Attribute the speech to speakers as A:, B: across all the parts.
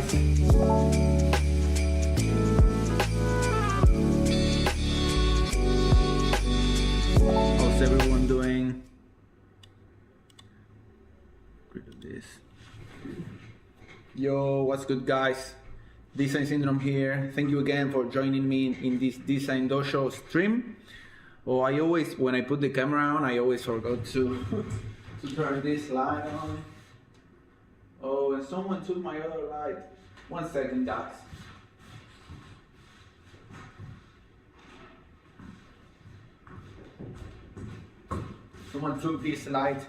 A: guys? How's everyone doing? Rid of this. Yo, what's good guys? Design Syndrome here. Thank you again for joining me in this Design Dojo stream. Oh, I always, when I put the camera on, I always forgot to turn this light on. Oh, and someone took my other light. 1 second, guys. Someone took this light.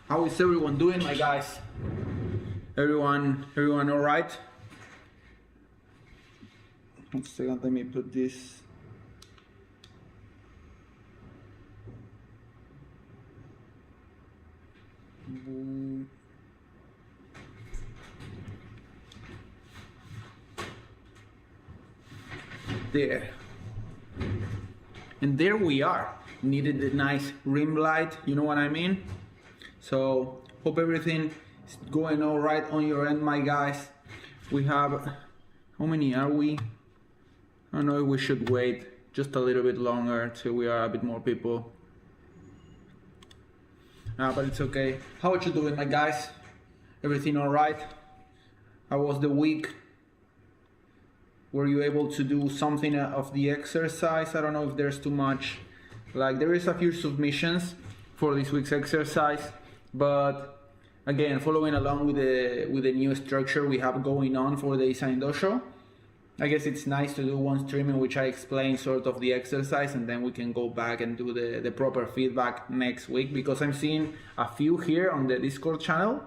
A: How is everyone doing, my guys? Everyone all right? 1 second, let me put this. There. And there we are. Needed a nice rim light, you know what I mean? So, hope everything is going all right on your end, my guys. We have, how many are we? I don't know if we should wait just a little bit longer till we are a bit more people. But it's okay. How are you doing, my guys? Everything all right? How was the week? Were you able to do something of the exercise? I don't know if there's too much. Like, there is a few submissions for this week's exercise, but again, following along with the new structure we have going on for the Design Dojo, I guess it's nice to do one stream in which I explain sort of the exercise, and then we can go back and do the proper feedback next week, because I'm seeing a few here on the Discord channel,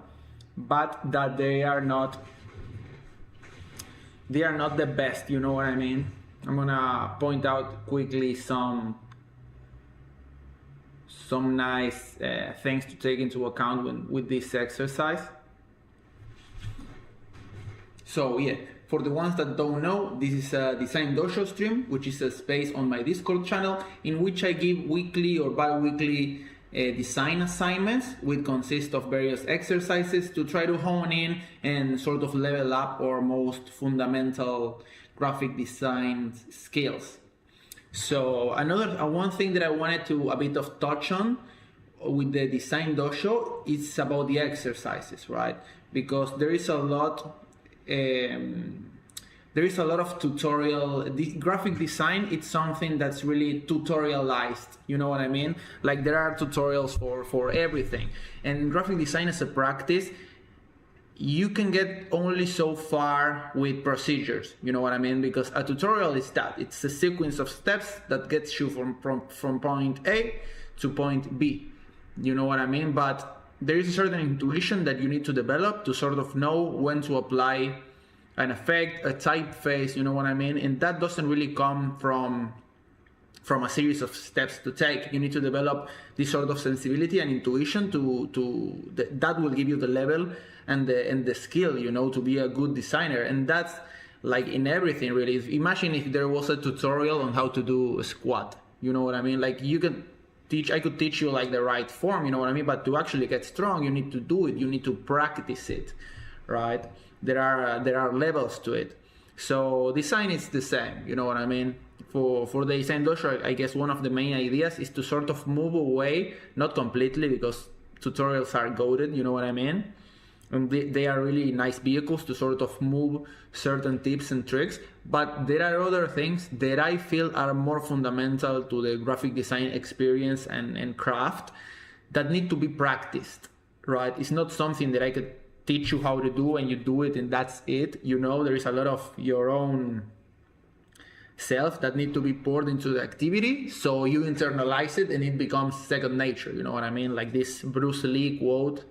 A: but that they are not the best, you know what I mean? I'm gonna point out quickly some nice things to take into account with this exercise. So yeah, for the ones that don't know, this is a Design Dojo stream, which is a space on my Discord channel in which I give weekly or bi-weekly design assignments, which consist of various exercises to try to hone in and sort of level up our most fundamental graphic design skills. So one thing that I wanted to a bit of touch on with the Design Dojo is about the exercises, right? Because there is a lot of tutorial. The graphic design, it's something that's really tutorialized, you know what I mean? Like, there are tutorials for everything, and graphic design as a practice, you can get only so far with procedures, you know what I mean? Because a tutorial is that, it's a sequence of steps that gets you from point A to point B, you know what I mean? But there is a certain intuition that you need to develop to sort of know when to apply an effect, a typeface, you know what I mean? And that doesn't really come from a series of steps to take. You need to develop this sort of sensibility and intuition that will give you the level and the skill, you know, to be a good designer. And that's like in everything, really. Imagine if there was a tutorial on how to do a squat, you know what I mean? Like, I could teach you like the right form, you know what I mean? But to actually get strong, you need to do it. You need to practice it, right? There are levels to it. So design is the same, you know what I mean? For the Design Dojo, I guess one of the main ideas is to sort of move away, not completely, because tutorials are goated, you know what I mean? And they are really nice vehicles to sort of move certain tips and tricks, but there are other things that I feel are more fundamental to the graphic design experience and craft that need to be practiced, right? It's not something that I could teach you how to do and you do it and that's it, you know? There is a lot of your own self that need to be poured into the activity, so you internalize it and it becomes second nature, you know what I mean? Like this Bruce Lee quote,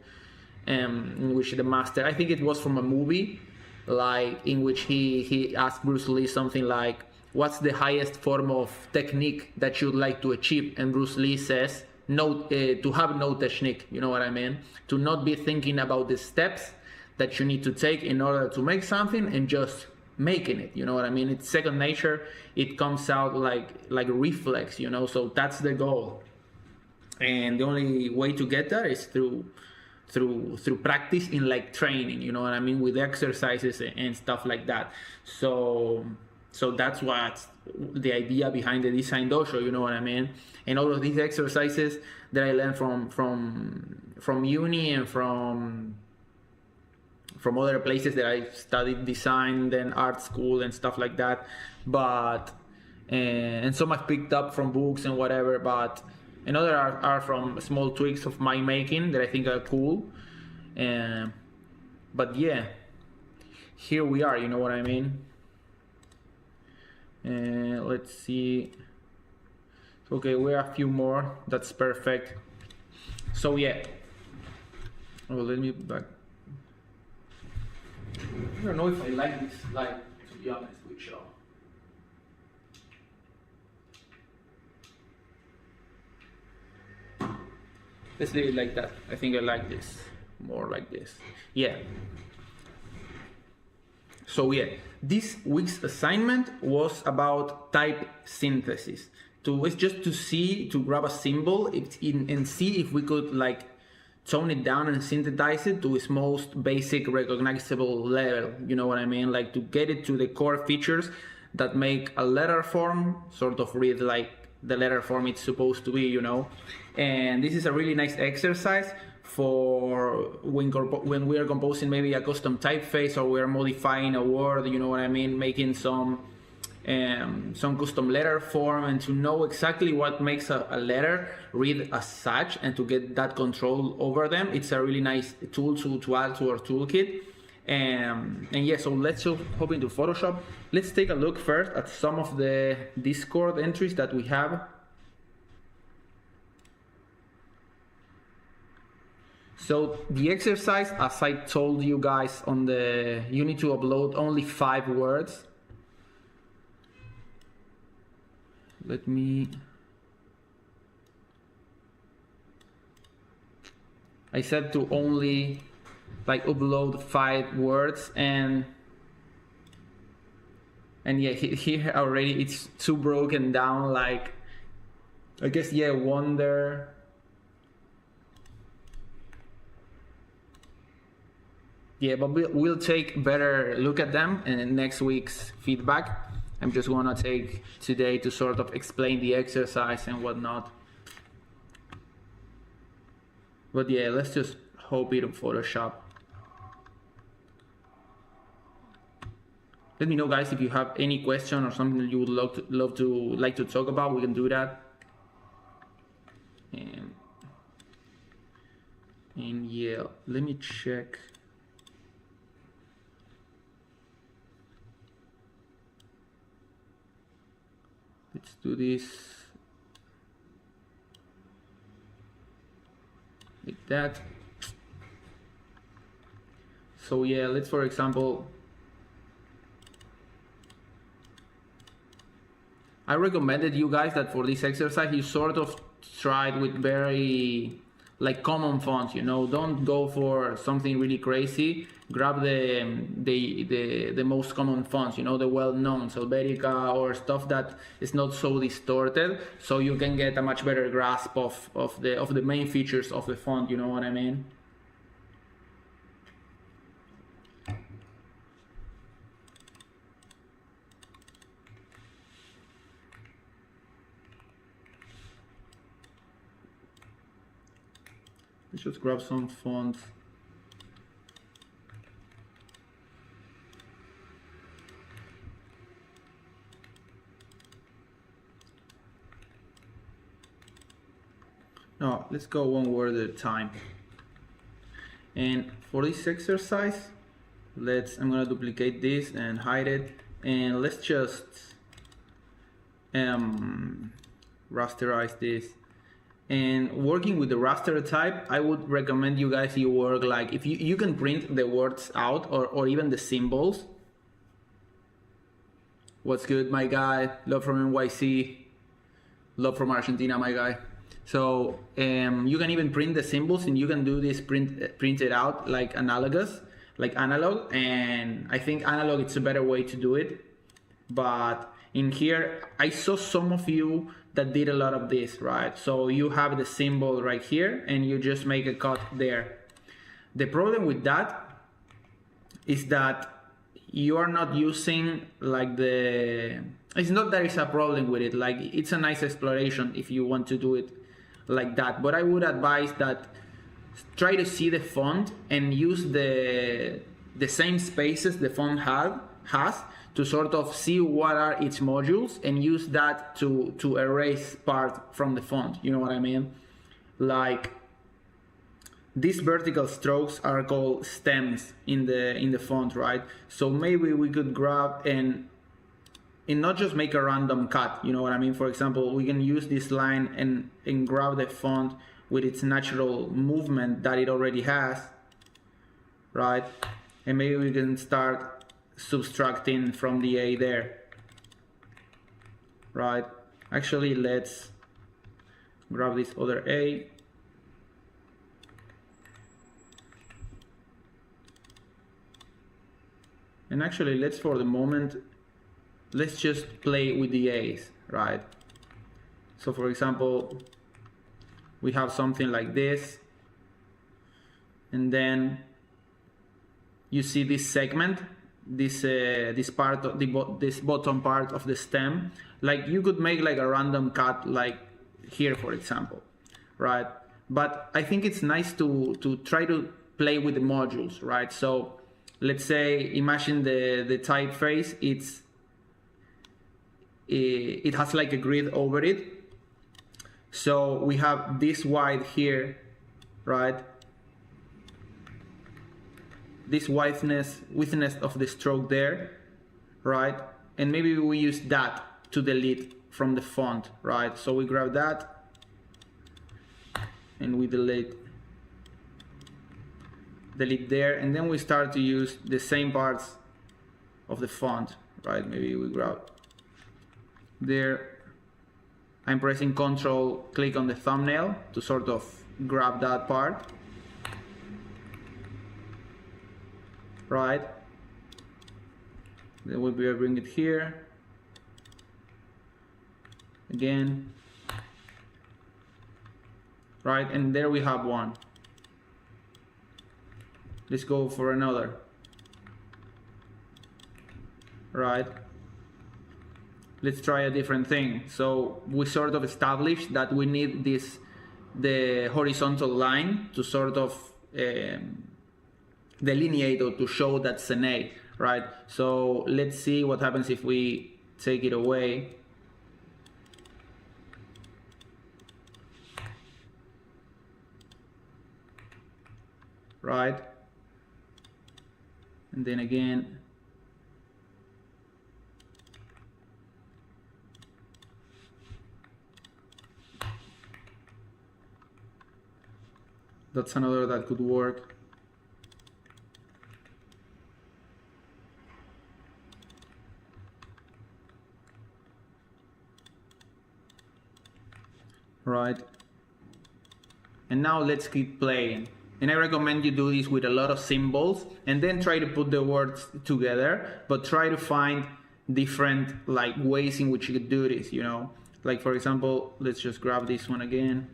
A: in which the master, I think it was from a movie, like in which he asked Bruce Lee something like, what's the highest form of technique that you'd like to achieve? And Bruce Lee says, to have no technique, you know what I mean? To not be thinking about the steps that you need to take in order to make something, and just making it, you know what I mean? It's second nature. It comes out like reflex, you know, so that's the goal. And the only way to get there is through practice in like training, you know what I mean, with exercises and stuff like that. So that's what's the idea behind the design dojo, you know what I mean. And all of these exercises that I learned from uni and from other places that I studied design, then art school and stuff like that, but and some I've picked up from books and whatever, but and other are from small tweaks of my making that I think are cool. But yeah, here we are, you know what I mean. Let's see. Okay, we have a few more. That's perfect. So yeah. Oh, let me back. I don't know if I like this slide, to be honest with you. Let's leave it like that. I think I like this more like this. Yeah. So yeah, this week's assignment was about type synthesis. It's just to grab a symbol and see if we could like tone it down and synthesize it to its most basic recognizable level. You know what I mean? Like to get it to the core features that make a letter form sort of read like the letter form it's supposed to be, you know. And this is a really nice exercise for when we are composing maybe a custom typeface, or we are modifying a word, you know what I mean, making some custom letter form, and to know exactly what makes a letter read as such and to get that control over them. It's a really nice tool to add to our toolkit. And yeah, so let's hop into Photoshop. Let's take a look first at some of the Discord entries that we have. So the exercise, as I told you guys you need to upload only 5 words. I said to only like upload 5 words, and yeah, here already it's too broken down, like I guess, yeah, wonder. Yeah, but we'll take better look at them in next week's feedback. I'm just gonna take today to sort of explain the exercise and whatnot. But yeah, let's just hope it in Photoshop. Let me know, guys, if you have any question or something that you would love to talk about. We can do that. And yeah, let me check. Let's do this like that. So yeah, let's, for example, I recommended you guys that for this exercise you sort of try it with very like common fonts, you know. Don't go for something really crazy. Grab the most common fonts, you know, the well-known Helvetica or stuff that is not so distorted, so you can get a much better grasp of the main features of the font, you know what I mean. Let's just grab some fonts. No, let's go one word at a time. And for this exercise, I'm gonna duplicate this and hide it, and let's just rasterize this. And working with the raster type, I would recommend you guys work like, if you can print the words out or even the symbols. What's good, my guy? Love from NYC. Love from Argentina, my guy. So you can even print the symbols, and you can do this print it out like analogous, like analog, and I think analog it's a better way to do it. But in here, I saw some of you that did a lot of this, right? So you have the symbol right here and you just make a cut there. The problem with that is that you are not using like it's not that it's a problem with it, like it's a nice exploration if you want to do it like that, but I would advise that try to see the font and use the same spaces the font has to sort of see what are its modules and use that to erase part from the font. You know what I mean? Like these vertical strokes are called stems in the font, right? So maybe we could grab and not just make a random cut, you know what I mean? For example, we can use this line and grab the font with its natural movement that it already has, right? And maybe we can start subtracting from the A there, right? Actually, let's grab this other A. And actually, for the moment, let's just play with the A's, right? So for example, we have something like this, and then you see this segment, this part of this bottom part of the stem. Like you could make like a random cut like here, for example, right? But I think it's nice to try to play with the modules, right? So let's say, imagine the typeface, it has like a grid over it. So we have this white here, right? This widthness of the stroke there, right? And maybe we use that to delete from the font, right? So we grab that and we delete there, and then we start to use the same parts of the font, right? Maybe we grab there. I'm pressing Control, click on the thumbnail to sort of grab that part, right? Then we'll bring it here again, right? And there we have one. Let's go for another, right? Let's try a different thing. So we sort of established that we need the horizontal line to sort of delineate or to show that's an A, right? So let's see what happens if we take it away. Right? And then again, that's another that could work. Right? And now let's keep playing. And I recommend you do this with a lot of symbols and then try to put the words together, but try to find different like ways in which you could do this, you know? Like for example, let's just grab this one again.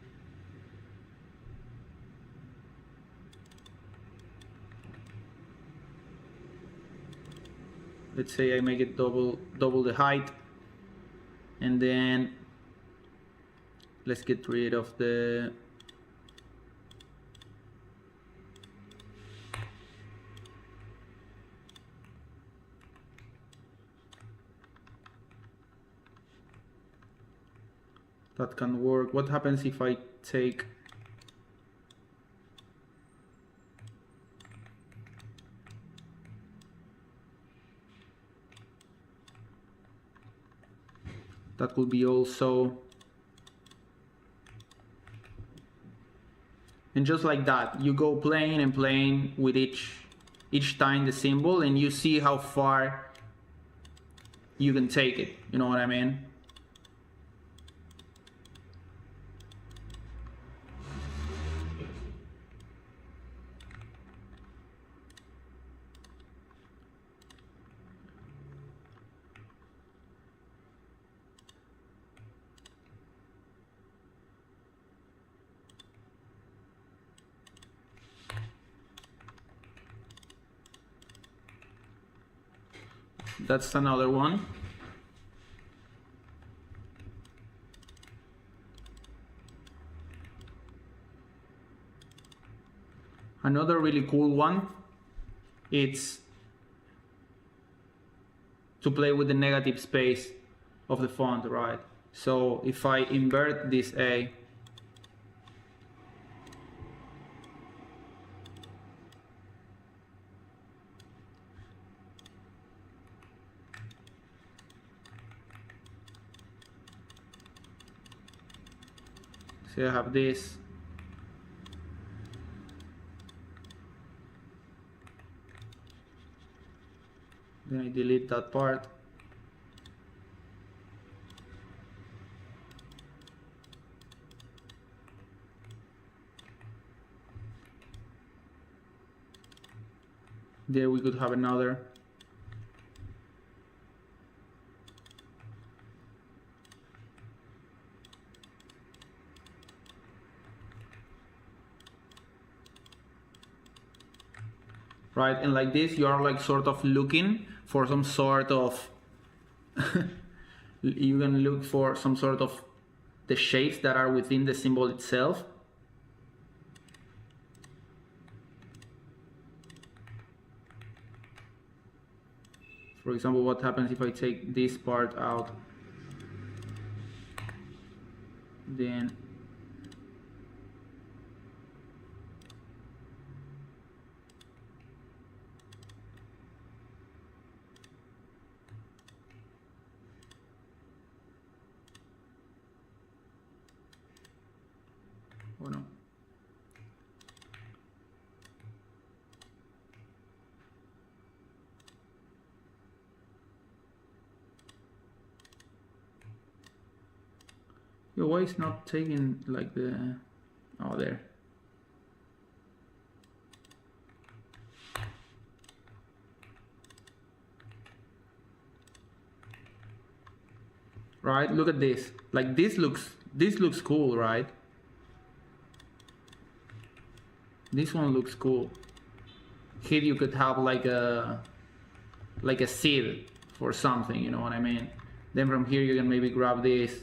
A: Let's say I make it double the height, and then let's get rid of the that can work. What happens if I take that could be also, and just like that you go playing and playing with each time the symbol, and you see how far you can take it, you know what I mean? That's another one. Another really cool one, it's to play with the negative space of the font, right? So if I invert this A, so I have this. Then I delete that part. There we could have another. Right, and like this you are like sort of looking for some sort of you can look for some sort of the shapes that are within the symbol itself. For example, what happens if I take this part out? Then oh no. Yo, why is not taking like the, oh there. Right, look at this. Like this looks cool, right? This one looks cool. Here you could have like a seed for something, you know what I mean? Then from here you can maybe grab this.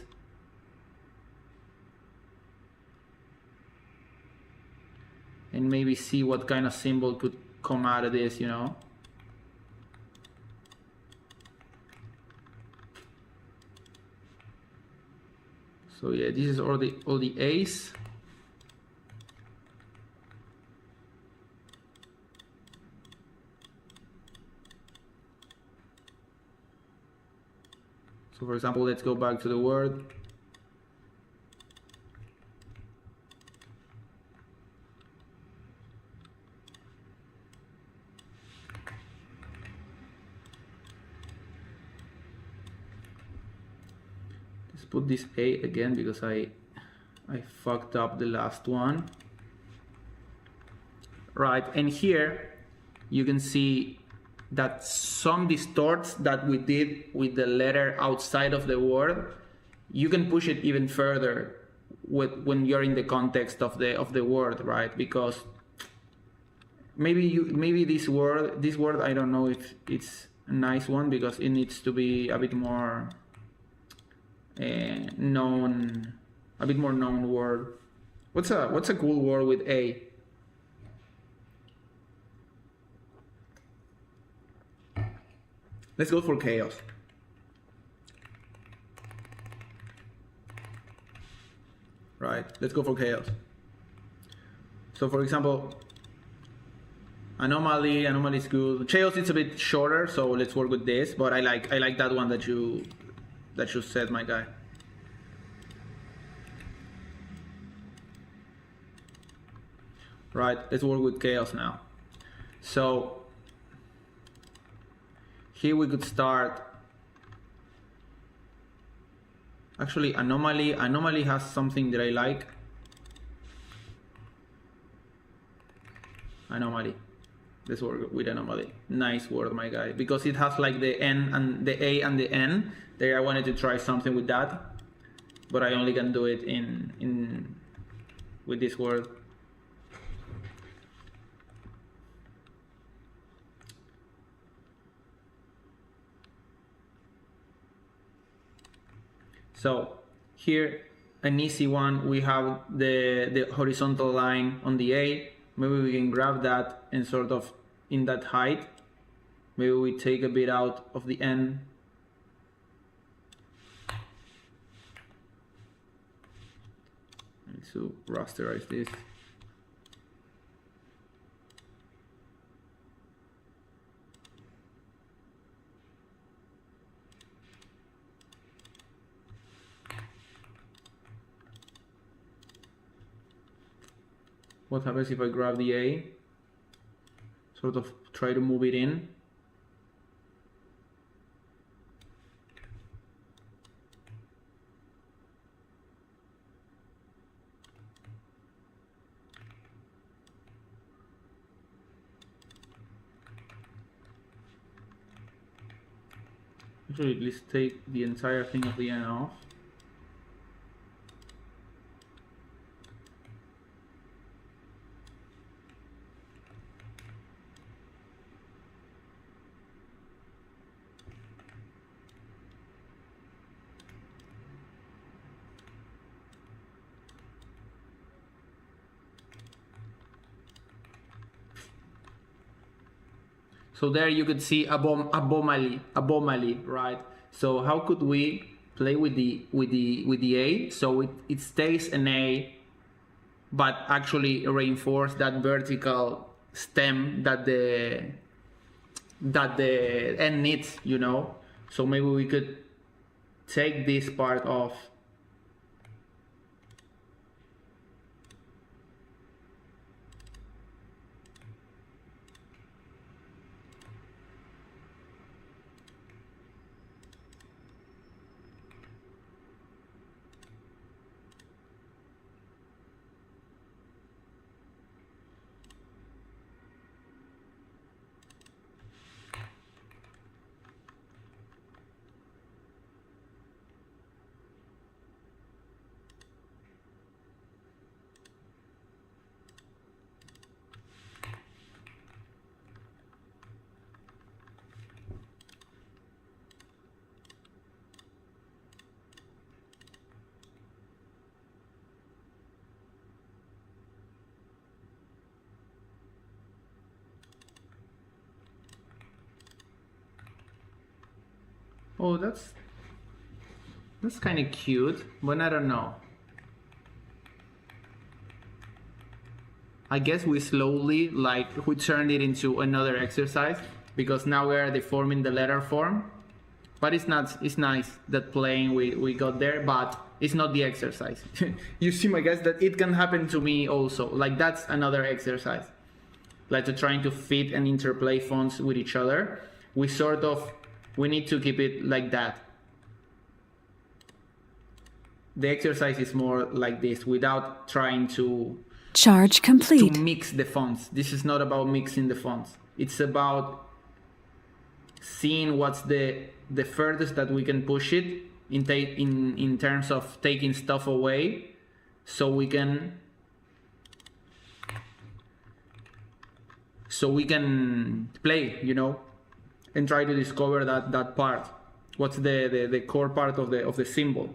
A: And maybe see what kind of symbol could come out of this, you know? So yeah, this is all the A's. So for example, let's go back to the word. Let's put this A again because I fucked up the last one. Right, and here you can see that some distorts that we did with the letter outside of the word, you can push it even further when you're in the context of the word, right? Because maybe this word I don't know if it's a nice one because it needs to be a bit more known, a bit more known word. What's a cool word with A? Let's go for chaos. Right, let's go for chaos. So for example, anomaly is good. Chaos is a bit shorter, so let's work with this. But I like that one that you said, my guy. Right, let's work with chaos now. So here we could start. Actually, anomaly has something that I like. Anomaly. Let's work with anomaly. Nice word, my guy, because it has like the N and the A and the N. There, I wanted to try something with that, but I only can do it in with this word. So here, an easy one, we have the horizontal line on the A. Maybe we can grab that and sort of in that height. Maybe we take a bit out of the N. I need to rasterize this. What happens if I grab the A, sort of try to move it in? Actually, let's take the entire thing of the N off. So there you could see abomaly, right? So how could we play with the A so it stays an A, but actually reinforce that vertical stem that the N needs, you know? So maybe we could take this part off. Oh, that's kind of cute, but I don't know. I guess we slowly, like, we turned it into another exercise because now we are deforming the letter form. But it's nice that playing we got there, but it's not the exercise. You see, my guys, that it can happen to me also. Like, that's another exercise. Like, to trying to fit and interplay fonts with each other. We need to keep it like that. The exercise is more like this, without trying to
B: charge complete.
A: To mix the fonts. This is not about mixing the fonts. It's about seeing what's the furthest that we can push it in terms of taking stuff away, so we can play, you know, and try to discover that part. What's the core part of the symbol?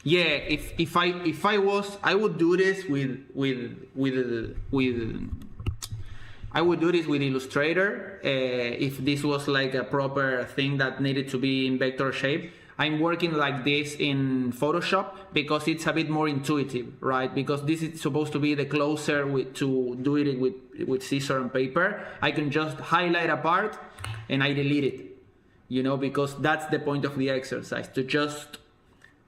A: Yeah, if I was, I would do this I would do this with Illustrator. If this was like a proper thing that needed to be in vector shape. I'm working like this in Photoshop because it's a bit more intuitive, right? Because this is supposed to be the closer to do it with scissor and paper. I can just highlight a part and I delete it, you know, because that's the point of the exercise, to just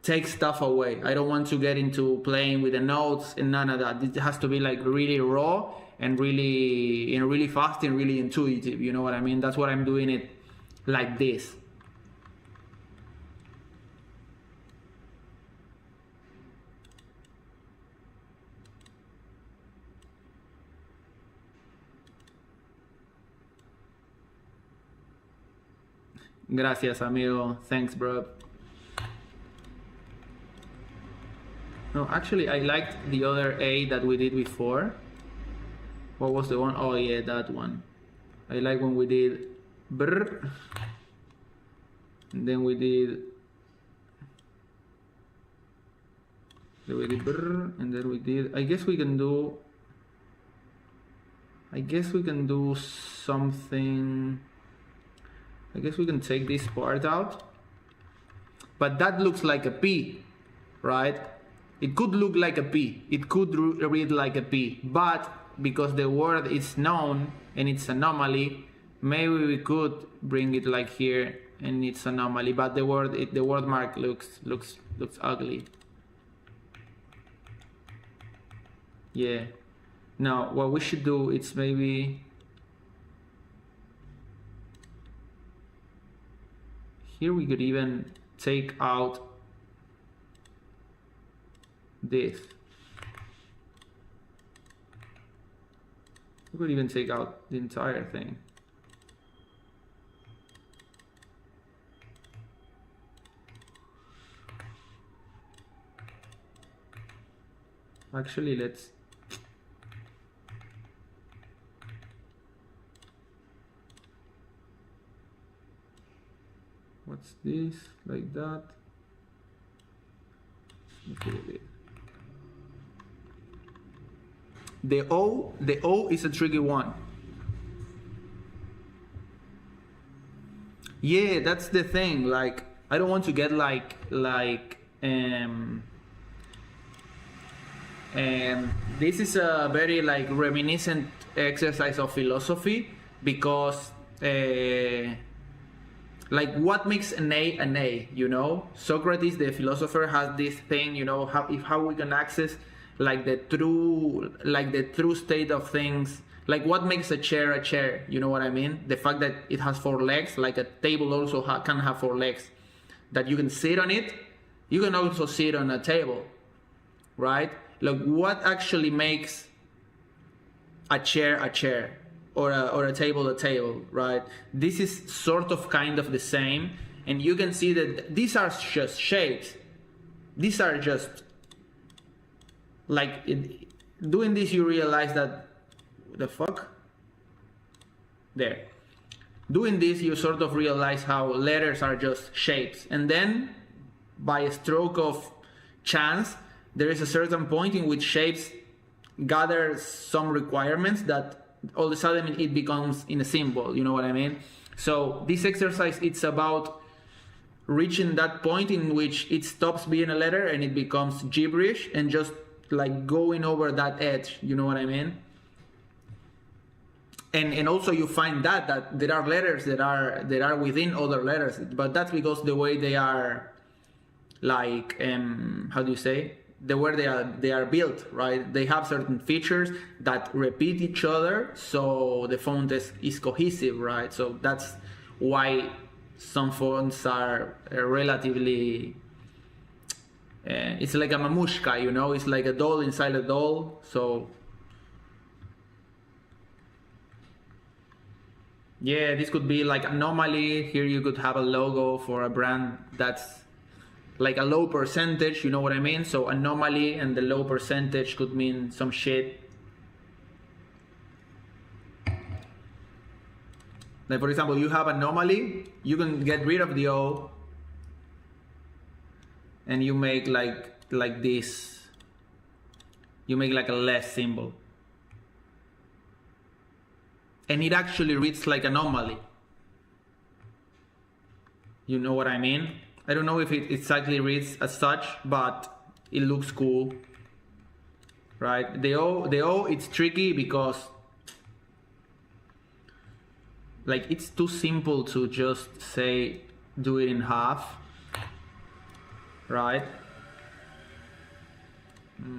A: take stuff away. I don't want to get into playing with the notes and none of that. It has to be like really raw and really fast and really intuitive, you know what I mean? That's what I'm doing it like this. Gracias, amigo. Thanks, bro. No, actually, I liked the other A that we did before. What was the one? Oh, yeah, that one. I like when we did brr, and then we did brr, and then we did, I guess we can do something. I guess we can take this part out, but that looks like a P, right? It could look like a P, it could read like a P, but because the word is known and it's anomaly, maybe we could bring it like here and it's anomaly, but the word mark looks ugly. Yeah. Now what we should do is maybe here we could even take out this. We could even take out the entire thing. Actually, let's what's this? Like that. The O is a tricky one. Yeah, that's the thing. Like, I don't want to get this is a very like reminiscent exercise of philosophy, because like what makes an A, you know? Socrates, the philosopher, has this thing, you know, how we can access like the true state of things. Like what makes a chair, you know what I mean? The fact that it has 4 legs, like a table also can have 4 legs, that you can sit on it. You can also sit on a table, right? Like what actually makes a chair or a table, right? This is sort of kind of the same, and you can see that these are just shapes. These are just like doing this, you realize that the fuck there. Doing this, you sort of realize how letters are just shapes, and then by a stroke of chance, there is a certain point in which shapes gather some requirements that all of a sudden it becomes in a symbol, you know what I mean? So this exercise, it's about reaching that point in which it stops being a letter and it becomes gibberish, and just like going over that edge, you know what I mean? And also you find that there are letters that are within other letters, but that's because the way they are, like how do you say, the way they are built, right? They have certain features that repeat each other, so the font is cohesive, right? So that's why some fonts are relatively it's like a mamushka, you know, it's like a doll inside a doll. So yeah, this could be like anomaly. Here you could have a logo for a brand that's like a low percentage, you know what I mean? So anomaly, and the low percentage could mean some shit. Like for example, you have anomaly, you can get rid of the O, and you make like this. You make like a less symbol. And it actually reads like anomaly. You know what I mean? I don't know if it exactly reads as such, but it looks cool, right? The O, it's tricky because like it's too simple to just say do it in half, right?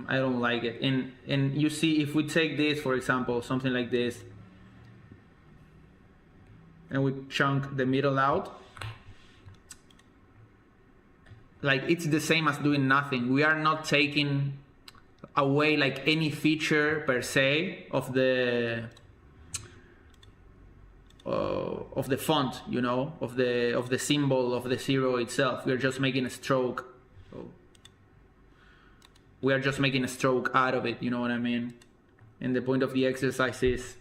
A: I don't like it. And you see, if we take this, for example, something like this, and we chunk the middle out, like it's the same as doing nothing. We are not taking away like any feature per se of the font, you know, of the symbol of the 0 itself. We are just making a stroke. So we are just making a stroke out of it, you know what I mean? And the point of the exercise is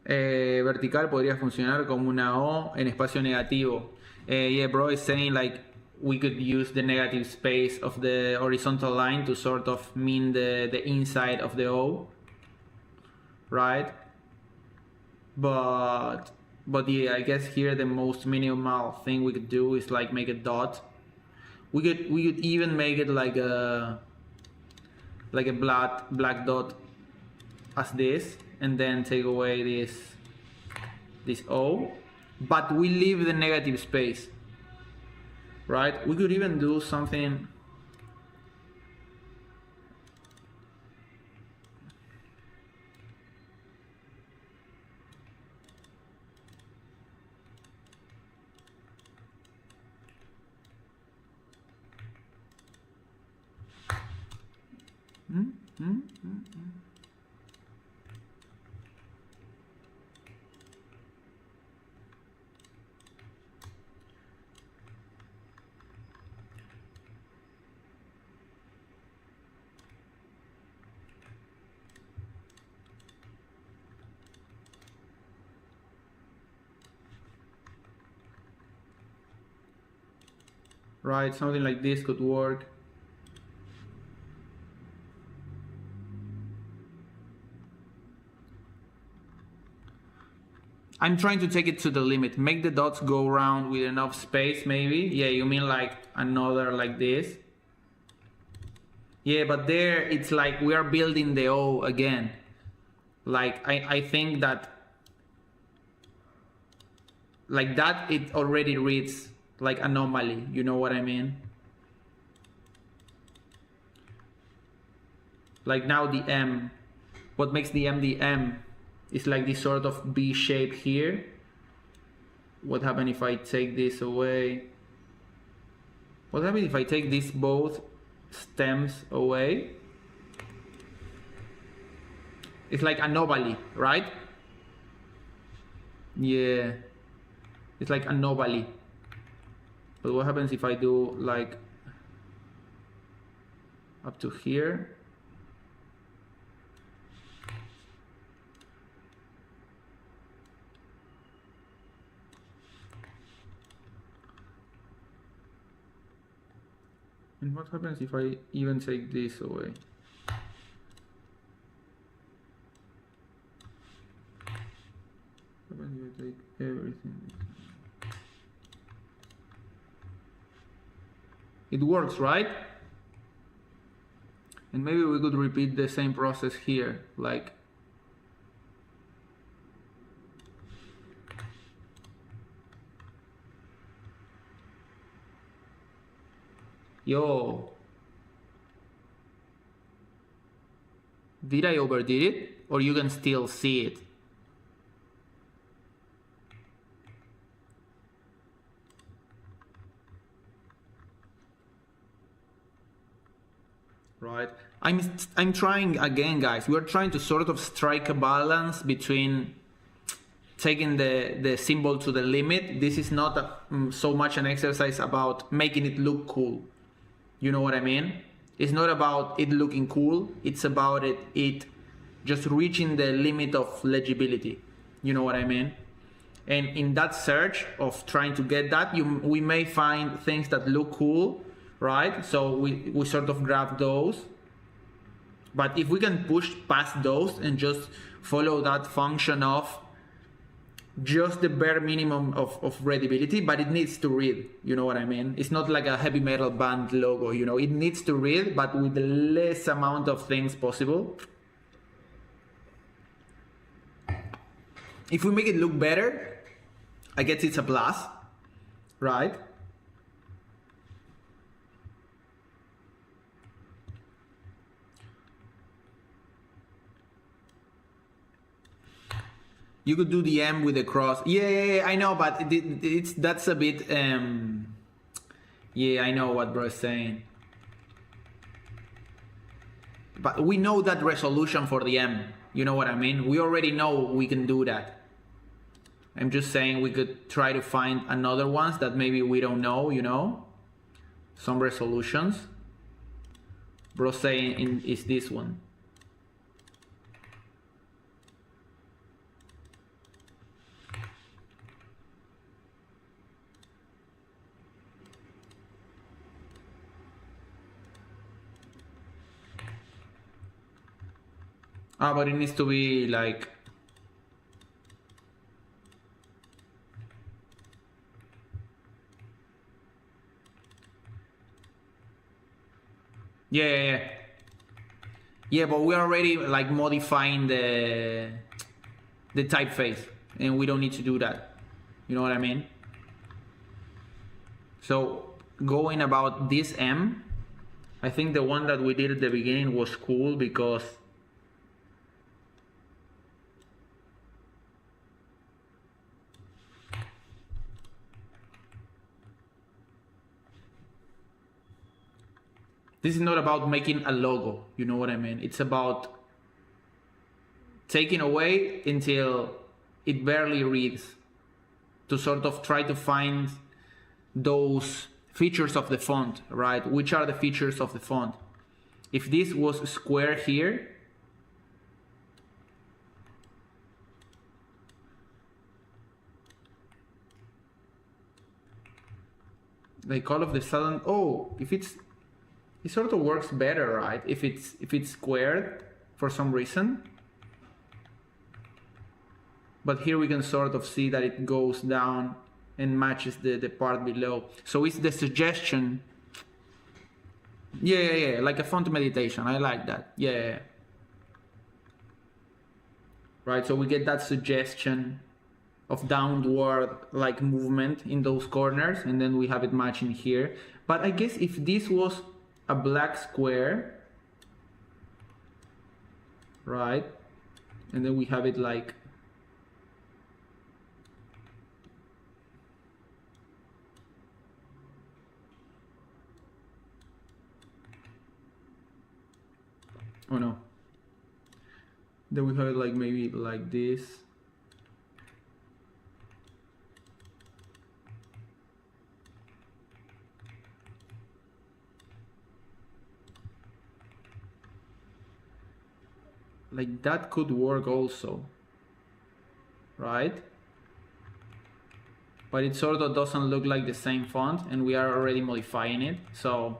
A: Vertical podría funcionar como una O en espacio negativo. Yeah, bro is saying like we could use the negative space of the horizontal line to sort of mean the inside of the O, right? But yeah, I guess here the most minimal thing we could do is like make a dot. We could even make it like a black dot as this, and then take away this O, but we leave the negative space, right? We could even do something right? Something like this could work. I'm trying to take it to the limit. Make the dots go around with enough space, maybe. Yeah, you mean like another like this? Yeah, but there it's like we are building the O again. Like I think that like that it already reads like anomaly, you know what I mean? Like now the M, what makes the M is like this sort of B shape here. What happens if I take this away? What happens if I take these both stems away? It's like anomaly, right? Yeah, it's like anomaly. But what happens if I do like up to here? And what happens if I even take this away? What happens if I take everything? It works, right? And maybe we could repeat the same process here, like yo, did I overdid it? Or you can still see it? Right. I'm trying again, guys. We're trying to sort of strike a balance between taking the symbol to the limit. This is not so much an exercise about making it look cool. You know what I mean? It's not about it looking cool. It's about it just reaching the limit of legibility. You know what I mean? And in that search of trying to get that, we may find things that look cool, right? So we sort of grab those. But if we can push past those and just follow that function of just the bare minimum of readability, but it needs to read, you know what I mean? It's not like a heavy metal band logo, you know, it needs to read, but with the less amount of things possible. If we make it look better, I guess it's a plus, right? You could do the M with the cross. Yeah, I know, but that's a bit. Yeah, I know what bro is saying. But we know that resolution for the M. You know what I mean? We already know we can do that. I'm just saying we could try to find another ones that maybe we don't know, you know? Some resolutions. Bro saying is this one. Ah, but it needs to be like... Yeah. Yeah, but we're already like modifying the typeface, and we don't need to do that. You know what I mean? So going about this M, I think the one that we did at the beginning was cool because this is not about making a logo, you know what I mean? It's about taking away until it barely reads, to sort of try to find those features of the font, right? Which are the features of the font? If this was square here, like all of the sudden, oh, if it sort of works better, right? If it's squared for some reason. But here we can sort of see that it goes down and matches the part below. So it's the suggestion. Yeah, like a font meditation. I like that. Yeah. Right, so we get that suggestion of downward like movement in those corners, and then we have it matching here. But I guess if this was a black square, right, and then we have it like oh no, then we have it like maybe like this. Like that could work also, right? But it sort of doesn't look like the same font, and we are already modifying it. So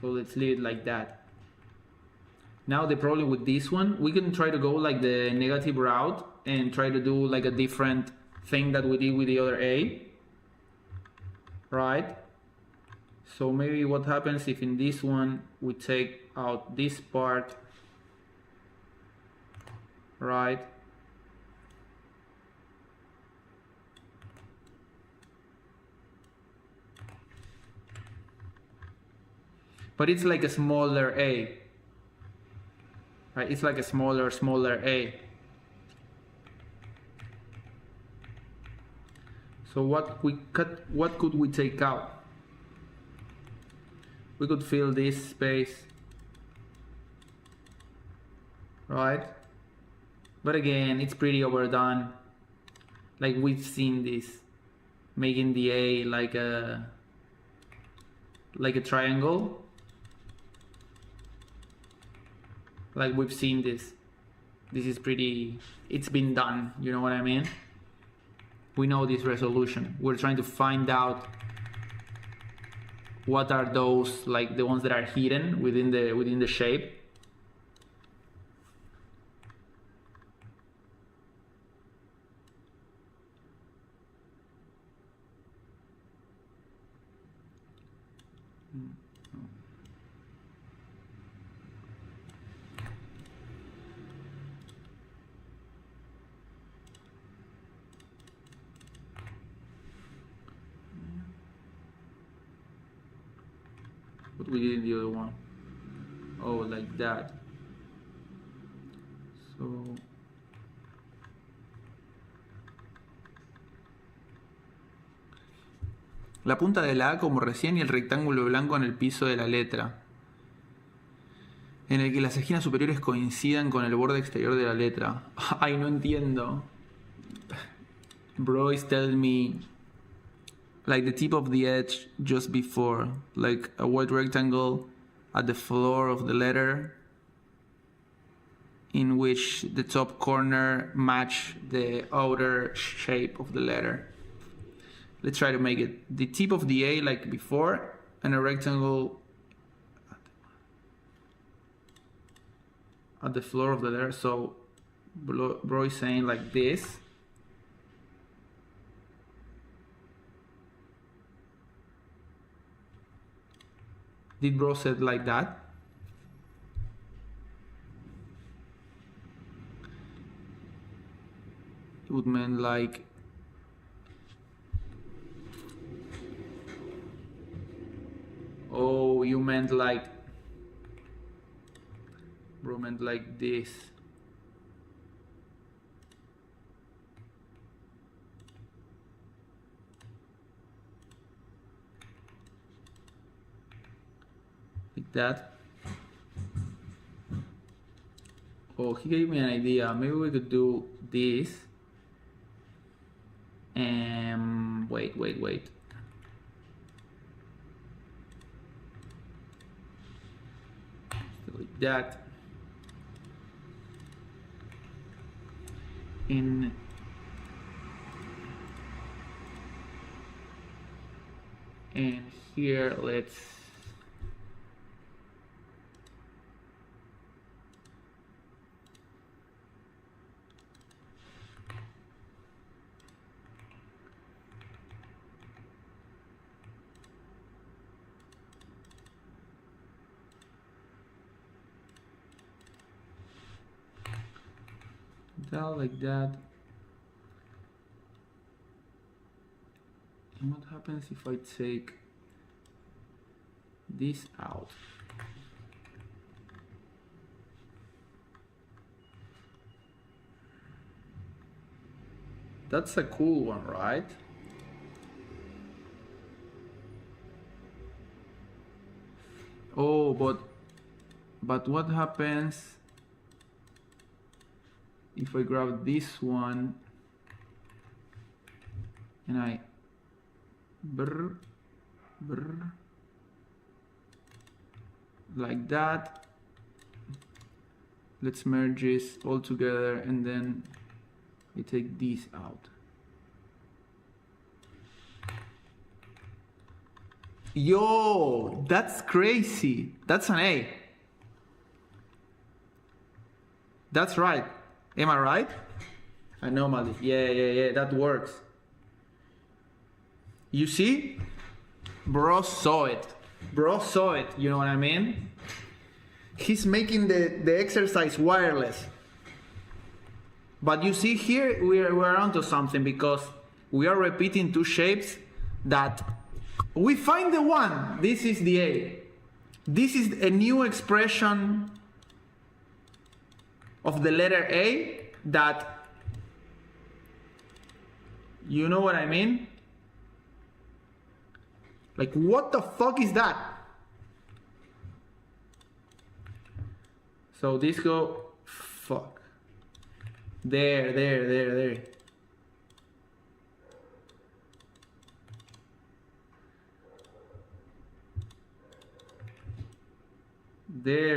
A: let's leave it like that. Now the problem with this one, we can try to go like the negative route and try to do like a different thing that we did with the other A, right? So maybe what happens if in this one we take out this part, right? But it's like a smaller A, right? It's like a smaller A. So what could we take out? We could fill this space, right? But again, it's pretty overdone. Like we've seen this, making the A like a triangle. Like we've seen this. This is pretty, it's been done, you know what I mean? We know this resolution. We're trying to find out what are those, like the ones that are hidden within the shape. What we did in the other one. Oh, like that. So la punta de la A como recién y el rectángulo blanco en el piso de la letra, en el que las esquinas superiores coincidan con el borde exterior de la letra. Ay, no entiendo. Bro is telling me like the tip of the edge just before, like a white rectangle at the floor of the letter in which the top corner match the outer shape of the letter. Let's try to make it the tip of the A like before, and a rectangle. at the floor of the letter. So bro is saying like this. Did bro said like that? It would mean like oh, you meant like bro meant like this. Like that. Oh, he gave me an idea. Maybe we could do this. And wait. Like that. And here let's like that. And what happens if I take this out? That's a cool one, right? Oh, but what happens if I grab this one and I brr like that? Let's merge this all together and then I take this out. Yo, that's crazy. That's an A. That's right. Am I right? Anomaly. Yeah, that works. You see? Bro saw it. You know what I mean? He's making the exercise wireless. But you see here, we're onto something because we are repeating two shapes that we find the one. This is the A. This is a new expression of the letter A that, you know what I mean? Like, what the fuck is that? So this go, fuck. There. There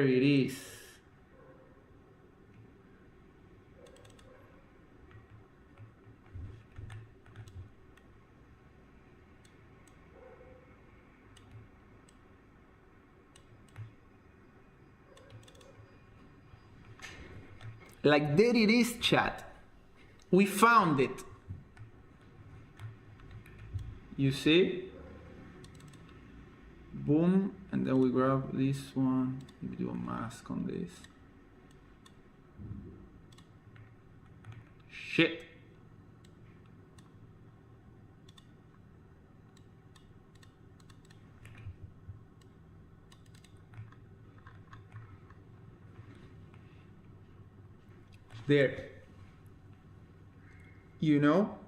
A: it is. Like, there it is, chat. We found it. You see? Boom, and then we grab this one. We do a mask on this. Shit. There. You know?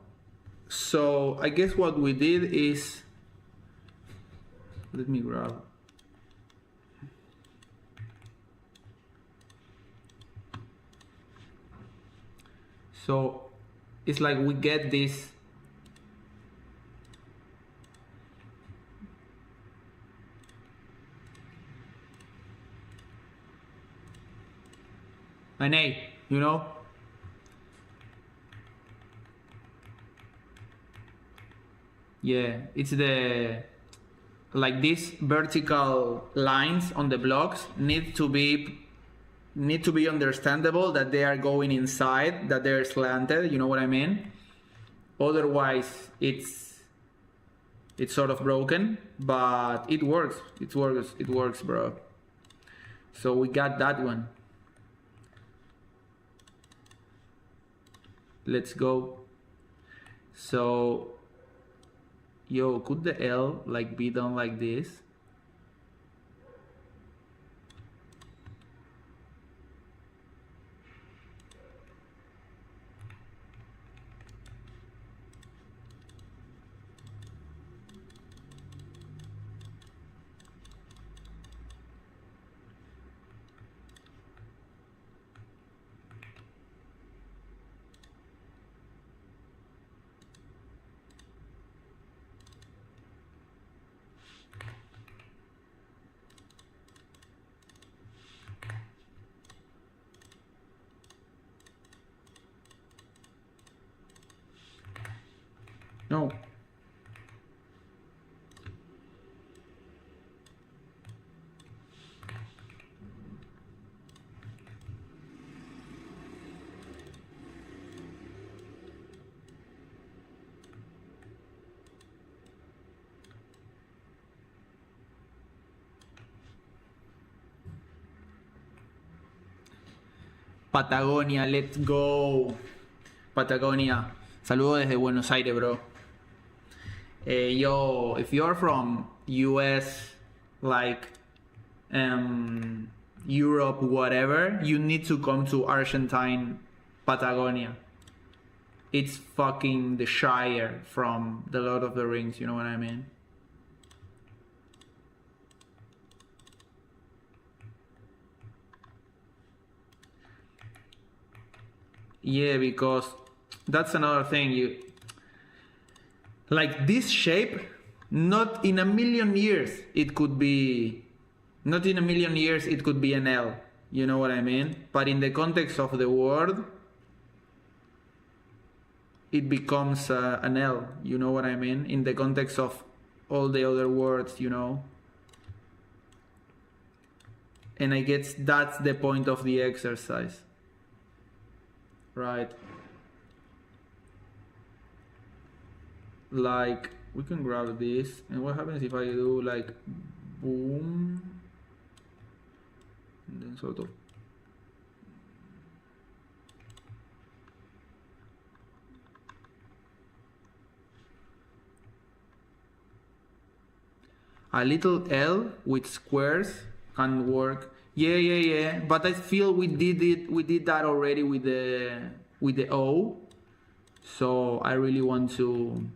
A: So I guess what we did is, let me grab. So it's like we get this an A, you know? Yeah, it's the, like, these vertical lines on the blocks need to be need to be understandable that they are going inside, that they're slanted, you know what I mean? Otherwise, it's sort of broken, but it works. It works, bro. So we got that one. Let's go. So, yo, could the L like be done like this? No. Patagonia, let's go. Patagonia. Saludos desde Buenos Aires, bro. Yo, if you're from US, like Europe, whatever, you need to come to Argentine, Patagonia. It's fucking the Shire from The Lord of the Rings, you know what I mean? Yeah, because that's another thing. Like this shape, not in a million years it could be an L, you know what I mean? But in the context of the word, it becomes an L, you know what I mean? In the context of all the other words, you know? And I guess that's the point of the exercise. Right. Like, we can grab this, and what happens if I do like boom, and then sort of a little L with squares can work. Yeah. But I feel we did that already with the O. So I really want to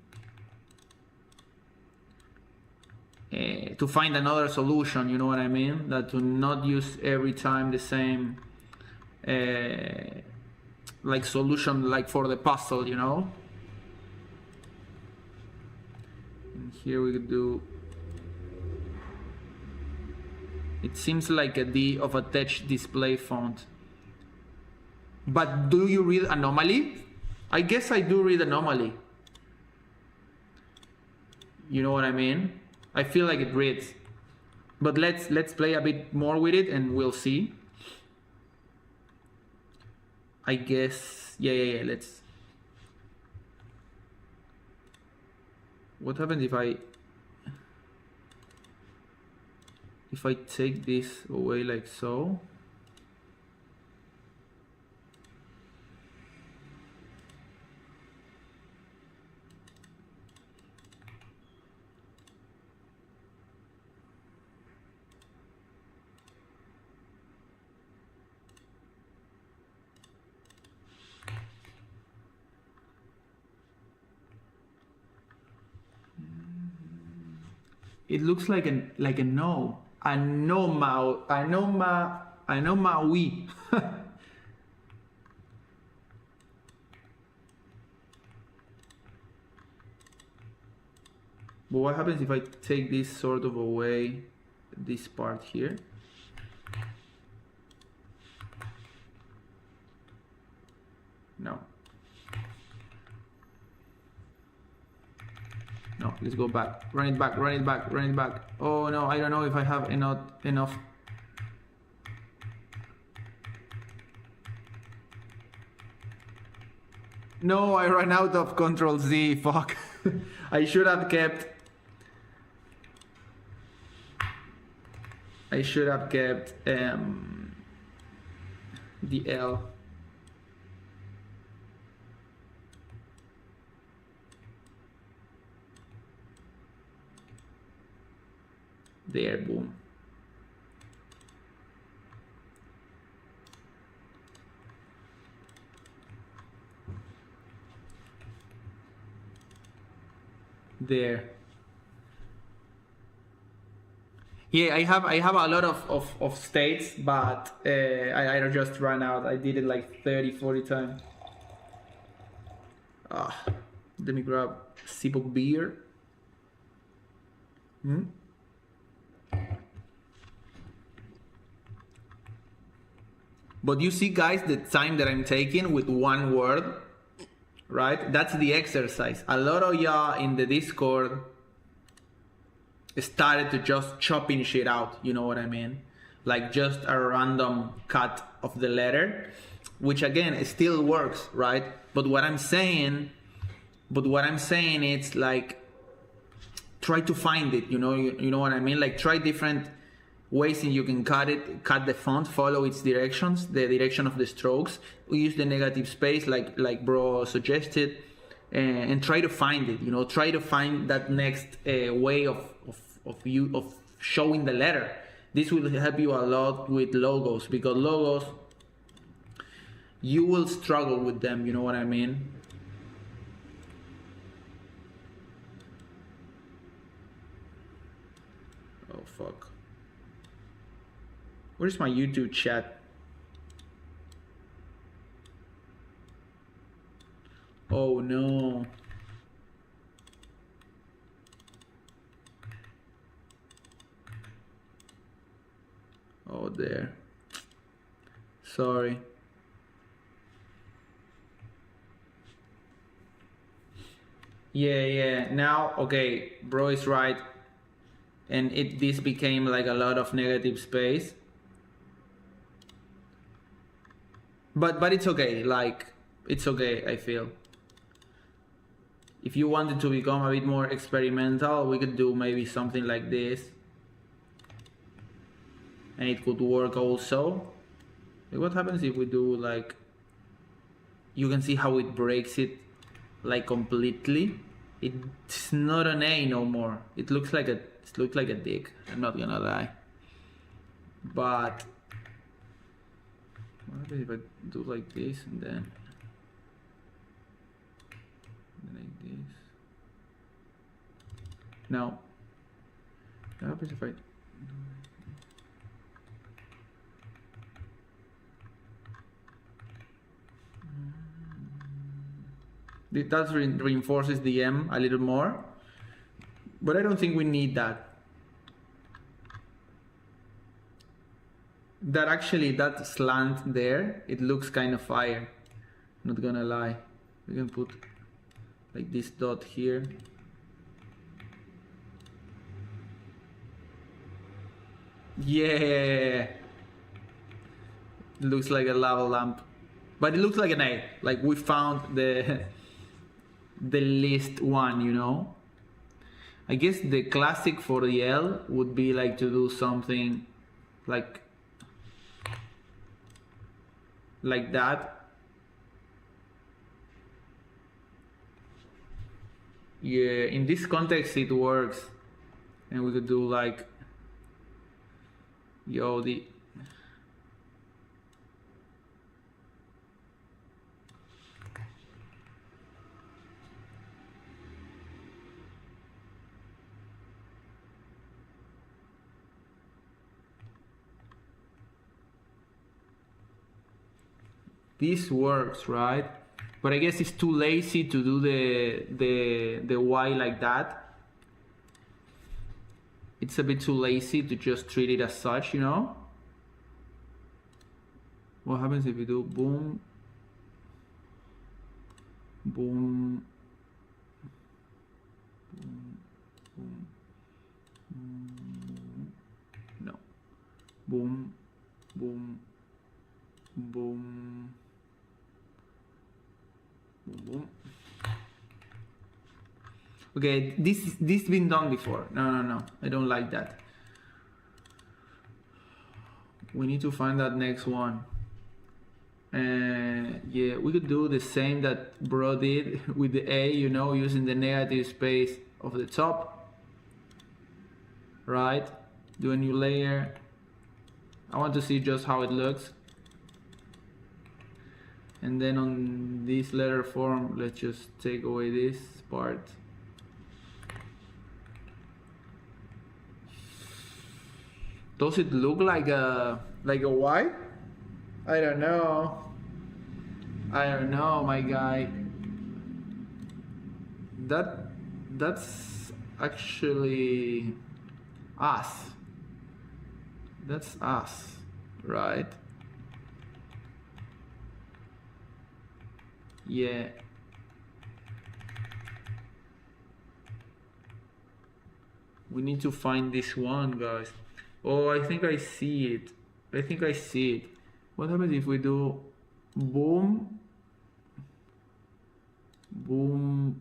A: find another solution, you know what I mean? That to not use every time the same like solution like for the puzzle, you know? And here we could do, it seems like a D of a touch display font. But do you read anomaly? I guess I do read anomaly. You know what I mean? I feel like it reads. But let's play a bit more with it and we'll see. I guess, yeah, let's. What happens if I take this away like so? It looks like a no. I know Maui. But what happens if I take this sort of away, this part here? No. No, let's go back. Run it back. Oh no, I don't know if I have enough. No, I ran out of Control Z. Fuck. I should have kept. I should have kept the L. There, boom. There. Yeah, I have a lot of states, but I just ran out. I did it like 30-40 times. Let me grab a sip of beer. But you see, guys, the time that I'm taking with one word, right? That's the exercise. A lot of y'all in the Discord started to just chopping shit out, you know what I mean? Like just a random cut of the letter, which again, it still works, right? But what I'm saying is like, try to find it, you know what I mean? Like try different ways and you can cut the font, follow its directions, the direction of the strokes. We use the negative space like bro suggested, and try to find it, try to find that next way of showing the letter. This will help you a lot with logos, because logos, you will struggle with them, you know what I mean? Oh fuck. Where's my YouTube chat? Oh no. Oh, there. Sorry. Yeah. Now, okay, bro is right. And this became like a lot of negative space. But it's okay, like, it's okay, I feel. If you wanted to become a bit more experimental, we could do maybe something like this. And it could work also. Like, what happens if we do like, you can see how it breaks it like completely. It's not an A no more. It looks like a dick, I'm not gonna lie. But what happens if I do like this and then like this? Now, what happens if I that reinforces the M a little more, but I don't think we need that. That slant there, it looks kind of fire, not gonna lie. We can put like this dot here. Yeah, looks like a lava lamp, but it looks like an A. Like we found the least one, I guess the classic for the L would be like to do something like that. Yeah, in this context it works. And we could do like, this works, right? But I guess it's too lazy to do the Y like that. It's a bit too lazy to just treat it as such, What happens if you do boom, boom, boom, boom, boom, no, boom, boom, boom, boom, boom. Okay, this been done before. No, I don't like that. We need to find that next one. Yeah, we could do the same that bro did with the A, you know, using the negative space of the top. Right? Do a new layer. I want to see just how it looks. And then on this letter form, let's just take away this part. Does it look like a Y? I don't know. I don't know, my guy. That's actually us. That's us, right? Yeah. We need to find this one, guys. Oh, I think I see it. I think I see it. What happens if we do boom, boom,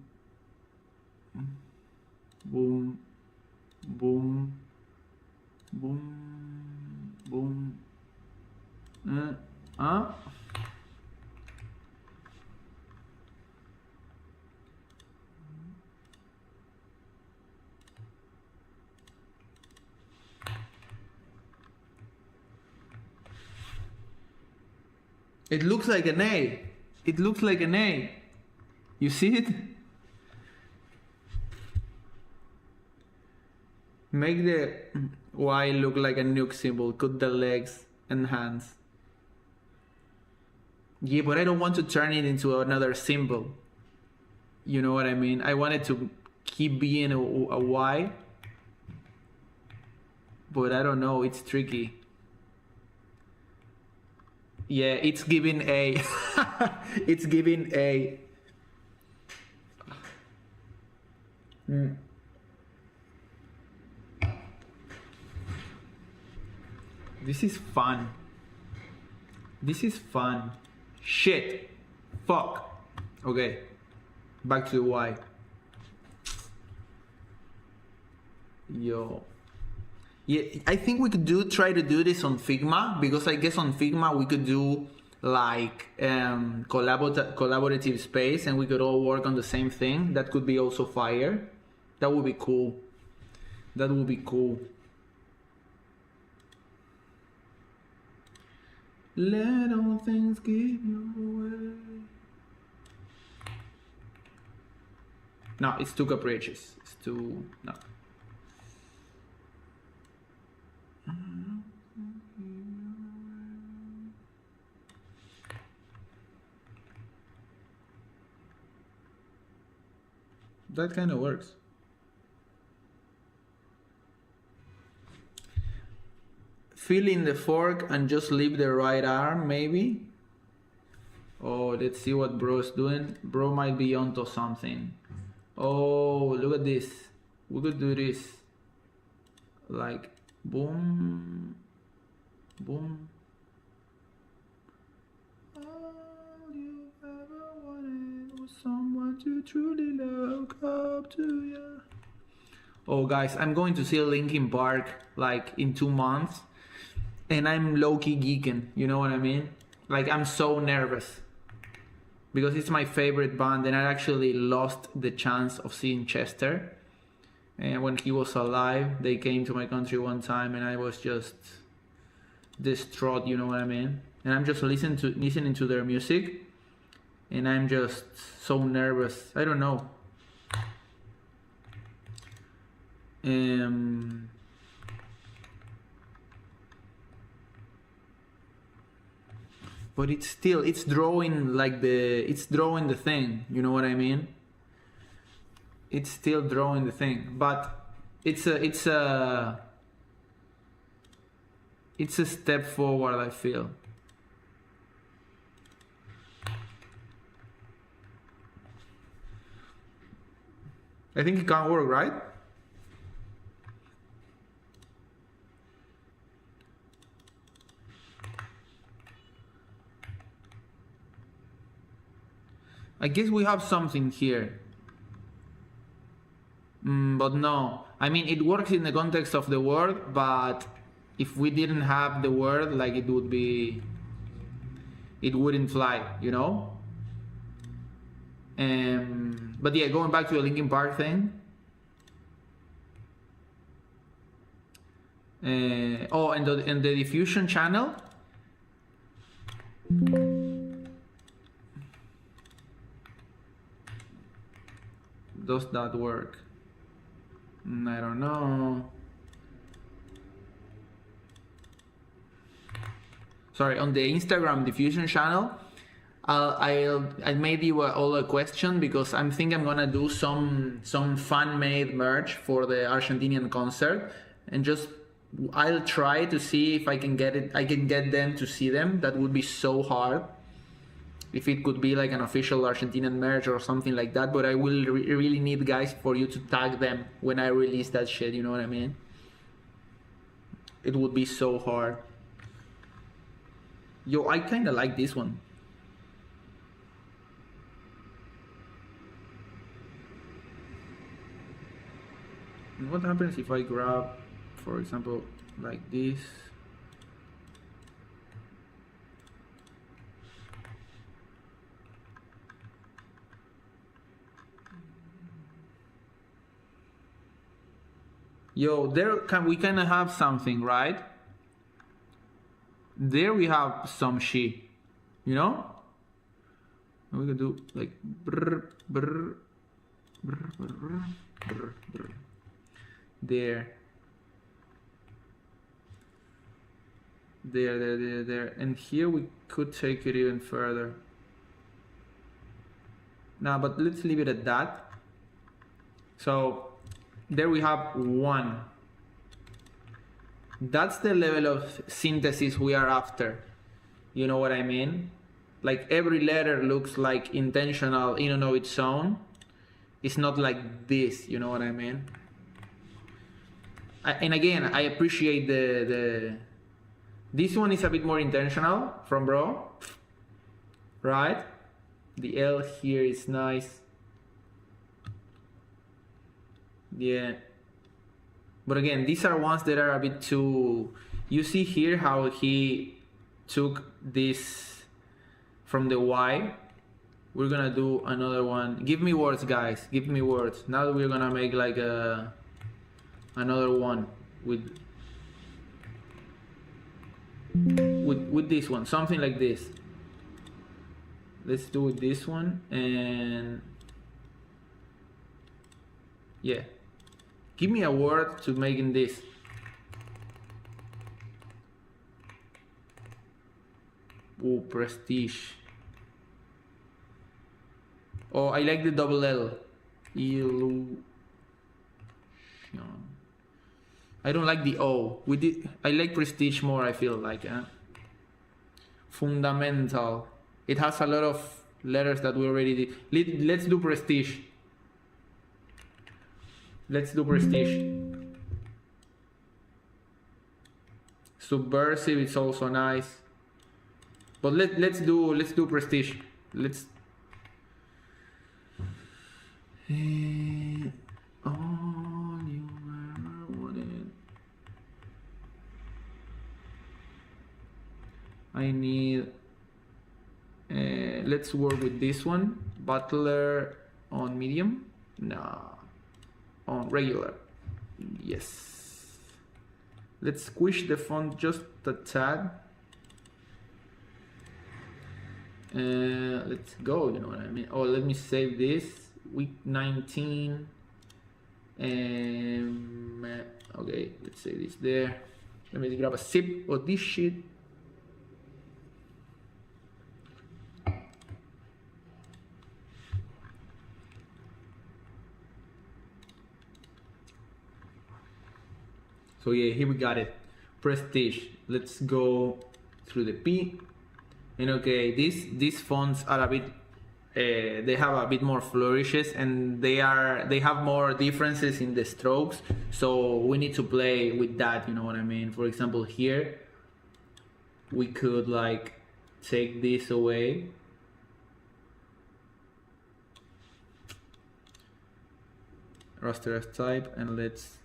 A: boom, boom, boom, boom, It looks like an A. It looks like an A. You see it? Make the Y look like a nuke symbol. Cut the legs and hands. Yeah, but I don't want to turn it into another symbol. You know what I mean? I want it to keep being a Y. But I don't know, it's tricky. Yeah, it's giving A. It's giving A. This is fun. This is fun. Shit. Fuck. Okay. Back to the Y. Yo. Yeah, I think we could try to do this on Figma, because I guess on Figma we could do like collaborative space, and we could all work on the same thing. That could be also fire. That would be cool. That would be cool. Let all things give you away. No, it's too capricious. It's too... no. That kind of works. Fill in the fork and just leave the right arm, maybe. Oh, let's see what bro's doing. Bro might be onto something. Oh, look at this. We could do this. Like, boom, boom. All you ever wanted was someone to truly look up to you. Oh, guys, I'm going to see Linkin Park like in 2 months. And I'm low-key geeking, you know what I mean? Like, I'm so nervous. Because it's my favorite band, and I actually lost the chance of seeing Chester. And when he was alive, they came to my country one time, and I was just distraught, you know what I mean? And I'm just listening to their music, and I'm just so nervous. I don't know. But it's drawing like it's drawing the thing, you know what I mean? It's still drawing the thing, but it's a step forward, I feel. I think it can work, right? I guess we have something here. But no, I mean, it works in the context of the word, but if we didn't have the word, like it wouldn't fly, you know? But yeah, going back to the Linkin Park thing. Oh, and the diffusion channel. Does that work? I don't know. Sorry, on the Instagram diffusion channel, I made you all a question because I'm gonna do some fan-made merch for the Argentinian concert, and just I'll try to see if I can get them to see them. That would be so hard. If it could be like an official Argentinian merch or something like that, but I will really need, guys, for you to tag them when I release that shit, you know what I mean? It would be so hard. Yo, I kinda like this one. And what happens if I grab, for example, like this? Yo, we kind of have something, right? There we have some shit, you know? And we can do like brr, brr, brr, brr, brr, brr. There, and here we could take it even further. Now, but let's leave it at that. So there we have one. That's the level of synthesis we are after. You know what I mean? Like every letter looks like intentional in and of its own. It's not like this, you know what I mean? And again, I appreciate this one is a bit more intentional from Bro, right? The L here is nice. Yeah. But again, these are ones that are a bit too... You see here how he took this from the Y. We're gonna do another one. Give me words, guys. Give me words. Now we're gonna make like another one with this one. Something like this. Let's do it this one. And yeah. Give me a word to make in this. Oh, prestige. Oh, I like the double L. Illusion. I don't like the O. I like prestige more, I feel like. Fundamental. It has a lot of letters that we already did. Let's do prestige. Let's do prestige. Subversive is also nice. But let's do prestige. Let's all you ever wanted. I need let's work with this one. Butler on medium. No. On regular. Yes. Let's squish the font just a tad. Let's go, you know what I mean? Oh, let me save this. Week 19. Okay, let's save this there. Let me grab a sip of this shit. So yeah, here we got it. Prestige. Let's go through the P. And okay, these fonts are a bit they have a bit more flourishes, and they have more differences in the strokes, so we need to play with that, you know what I mean? For example, here we could like take this away rasterized type, and let's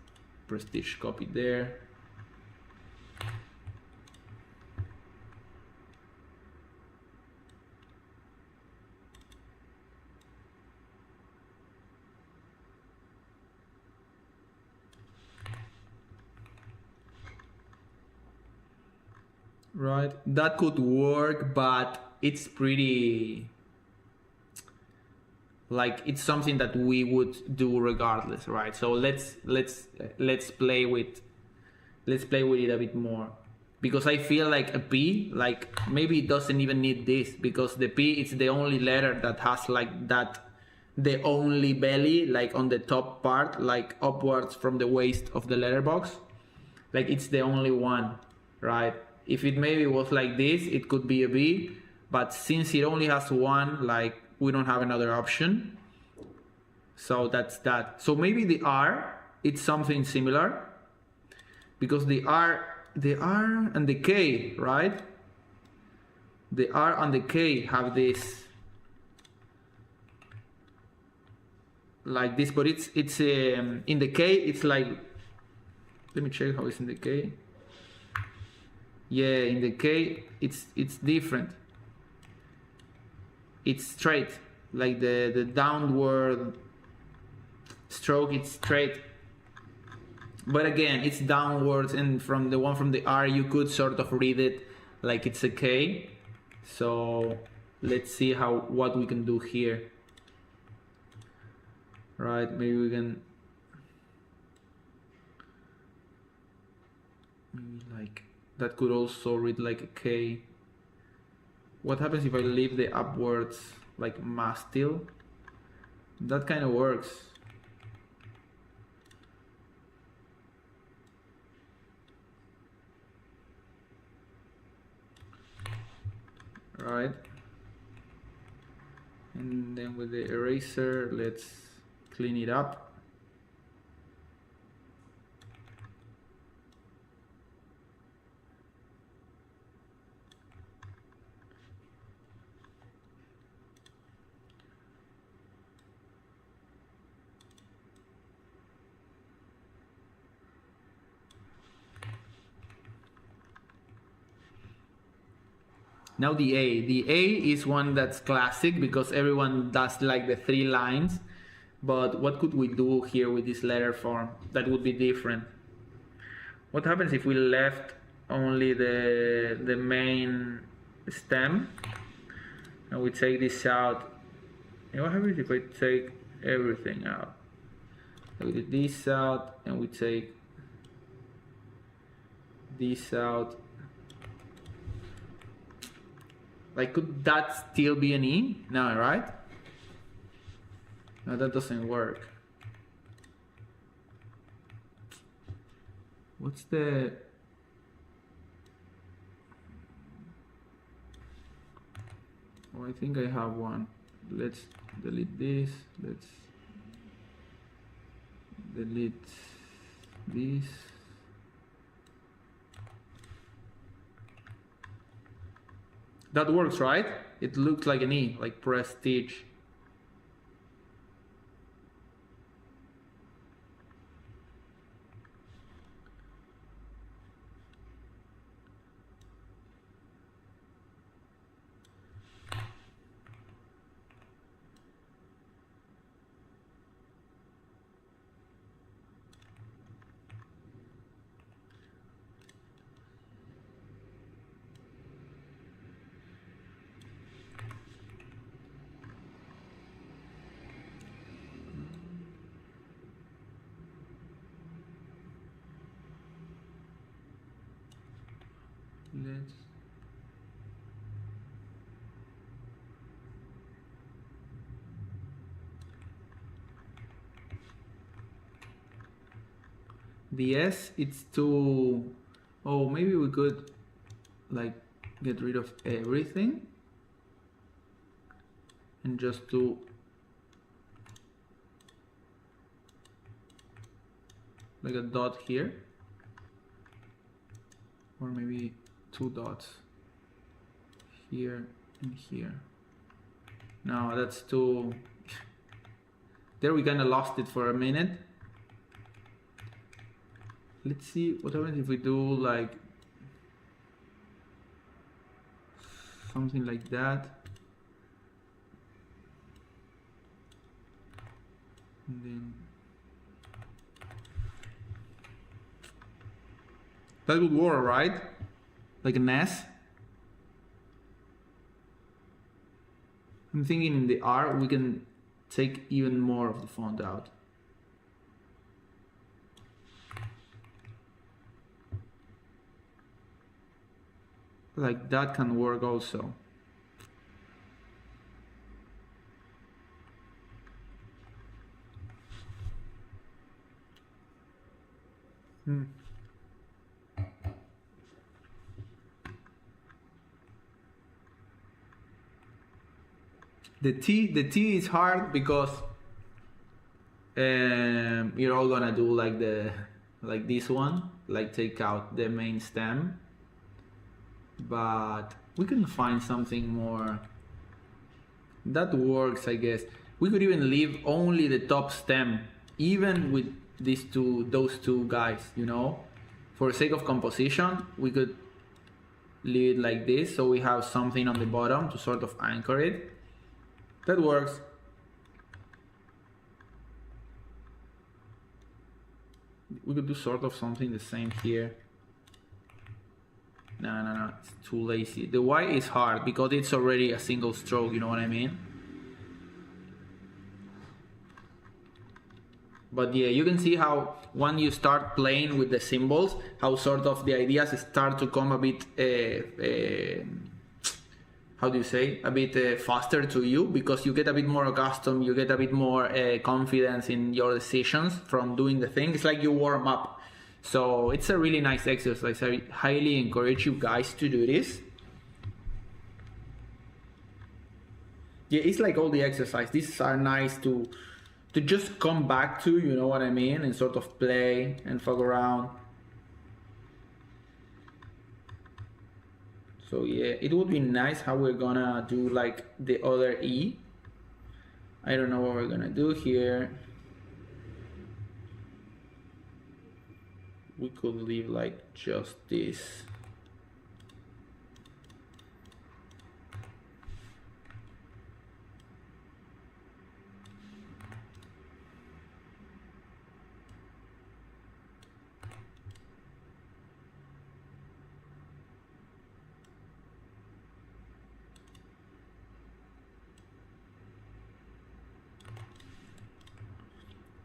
A: prestige copy there. Right, that could work, but it's pretty, like, it's something that we would do regardless, right? So let's play with it a bit more, because I feel like a P, like, maybe it doesn't even need this, because the P, it's the only letter that has like that, the only belly, like on the top part, like upwards from the waist of the letterbox, like it's the only one, right? If it maybe was like this, it could be a B, but since it only has one, like, we don't have another option. So that's that. So maybe the R, it's something similar, because the R and the K, right? The R and the K have this, like this, but it's in the K, it's like, let me check how it's in the K. Yeah, in the K, it's different. It's straight, like the downward stroke, it's straight. But again, it's downwards, and from the one from the R, you could sort of read it like it's a K. So let's see what we can do here. Right, maybe we can, maybe like, that could also read like a K. What happens if I leave the upwards like mastile? That kind of works. Right. And then with the eraser, let's clean it up. Now the A. The A is one that's classic because everyone does like the 3 lines. But what could we do here with this letter form that would be different? What happens if we left only the main stem and we take this out? And what happens if I take everything out? We take this out and we take this out. Like, could that still be an E? No, right? No, that doesn't work. What's the... Oh, I think I have one. Let's delete this. Let's delete this. That works, right? It looks like an E, like prestige. Let's... The S, it's too... Oh, maybe we could like get rid of everything and just do like a dot here, or maybe 2 dots here and here. No, that's too There we kind of lost it for a minute. Let's see what happens if we do like something like that. And then that would work, right? Like an S. I'm thinking in the R we can take even more of the font out. Like that can work also. The T is hard because you're all gonna do like this one, like take out the main stem. But we can find something more that works, I guess. We could even leave only the top stem, even with those two guys, you know. For the sake of composition, we could leave it like this, so we have something on the bottom to sort of anchor it. That works. We could do sort of something the same here. No, it's too lazy. The Y is hard because it's already a single stroke, you know what I mean? But yeah, you can see how when you start playing with the symbols, how sort of the ideas start to come a bit, how do you say, a bit faster to you, because you get a bit more accustomed, you get a bit more confidence in your decisions from doing the thing. It's like you warm up. So it's a really nice exercise. I highly encourage you guys to do this. Yeah, it's like all the exercise. These are nice to just come back to, you know what I mean, and sort of play and fuck around. So yeah, it would be nice how we're gonna do like the other E. I don't know what we're gonna do here. We could leave like just this.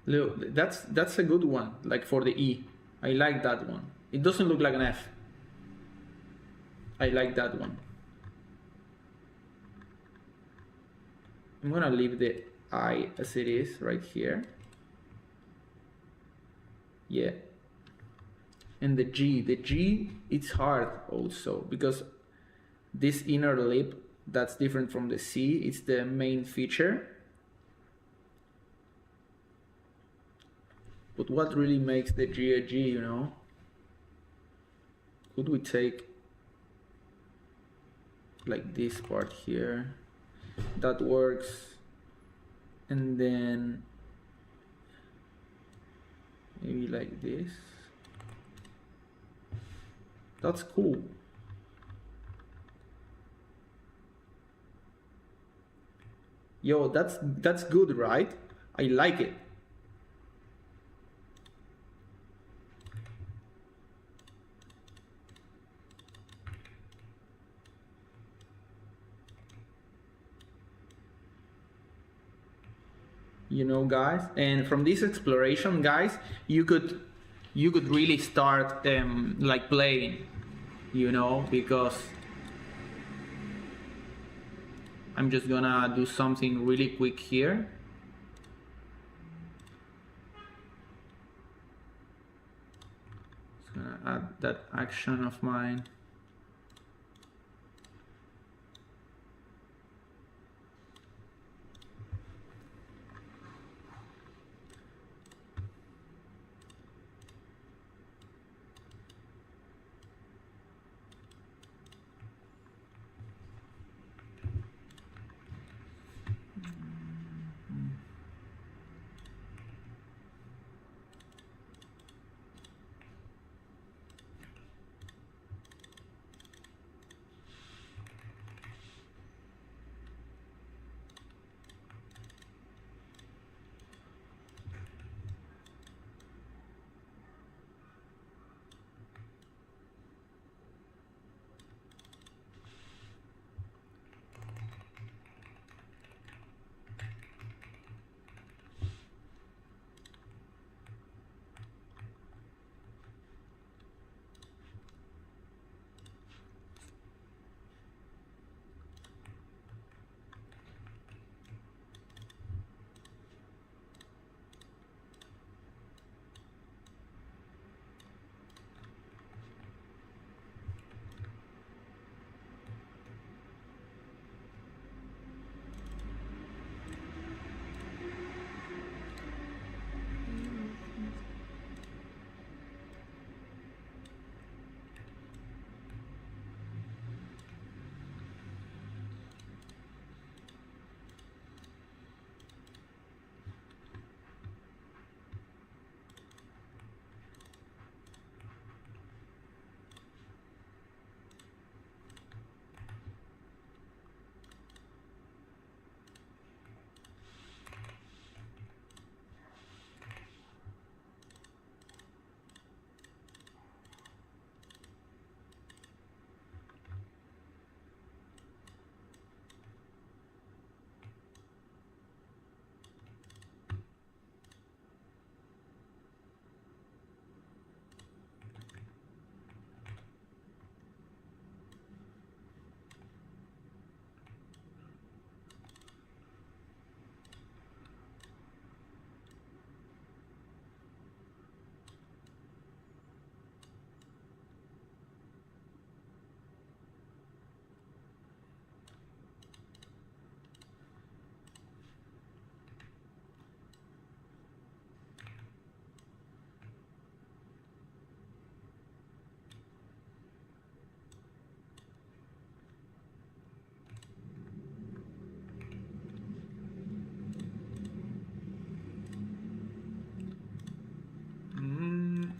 A: Look, that's a good one, like for the E. I like that one. It doesn't look like an F. I like that one. I'm gonna leave the I as it is right here. Yeah. And the G, it's hard also because this inner lip, that's different from the C. It's the main feature. But what really makes the G a G, you know? Could we take like this part here? That works. And then maybe like this. That's cool. Yo, that's good, right? I like it. You know, guys, and from this exploration, guys, you could really start like playing, you know, because I'm just gonna do something really quick here. Just gonna add that action of mine.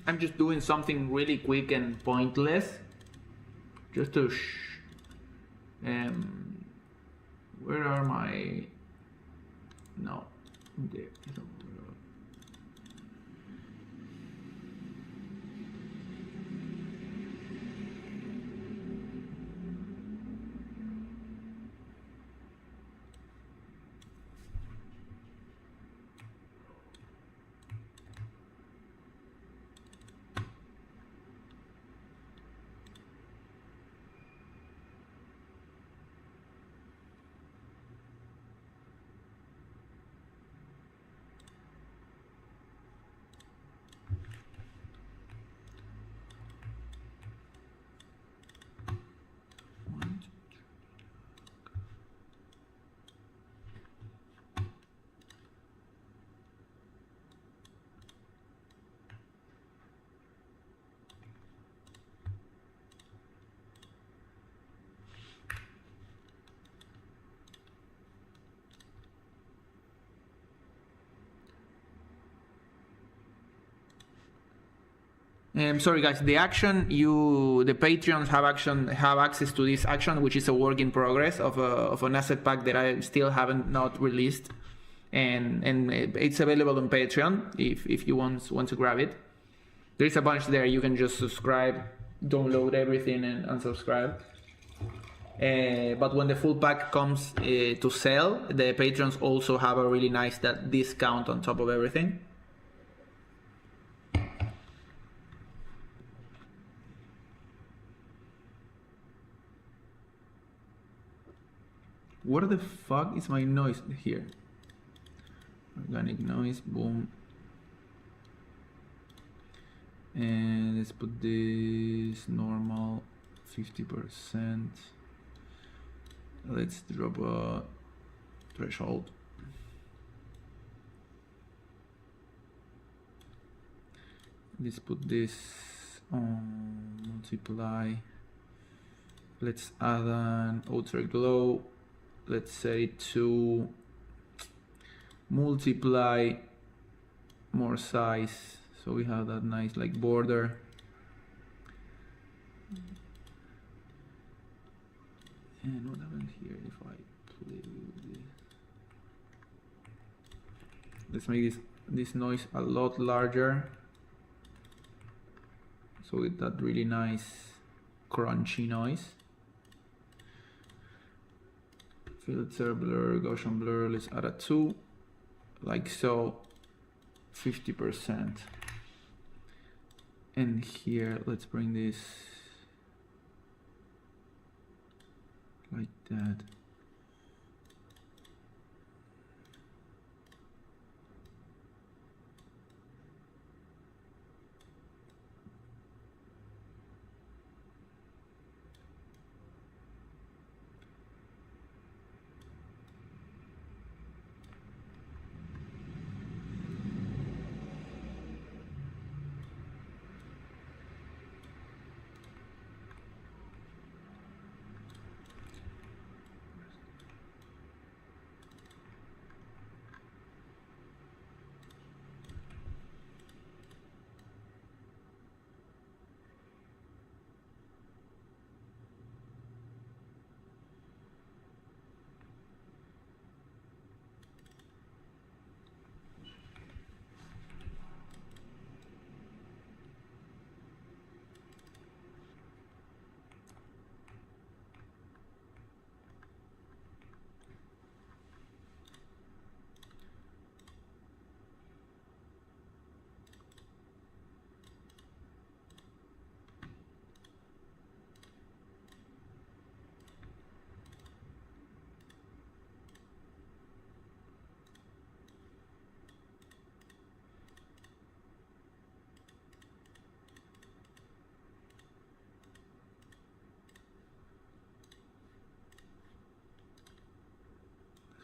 A: I'm just doing something really quick and pointless, just to where are my, no, there. Sorry guys, the Patreons have access to this action, which is a work in progress of an asset pack that I still haven't not released, and it's available on Patreon if you want to grab it. There's a bunch there. You can just subscribe, download everything, and unsubscribe. But when the full pack comes to sell, the Patrons also have a really nice discount on top of everything. Where the fuck is my noise here? Organic noise, boom. And let's put this normal 50%. Let's drop a threshold. Let's put this on multiply. Let's add an outer glow. Let's say to multiply more size, so we have that nice like border. And what happens here if I play with this? Let's make this noise a lot larger, so with that really nice crunchy noise. Filter, blur, Gaussian blur, let's add a 2, like so, 50%. And here, let's bring this like that.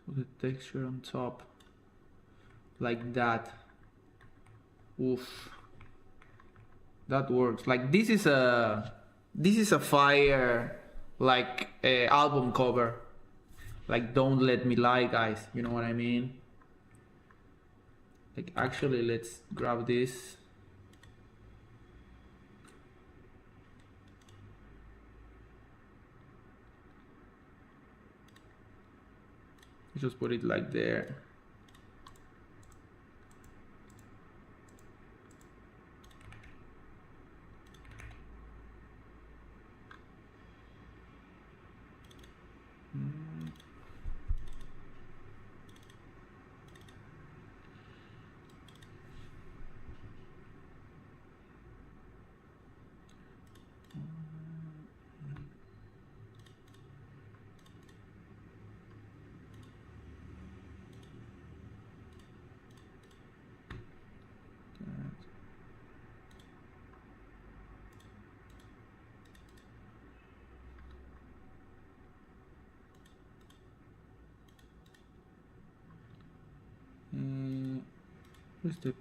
A: Put the texture on top, like that. Oof, that works. Like this is a fire like album cover. Like Don't Let Me Lie, guys. You know what I mean? Like actually, let's grab this. just put it like there. Where's the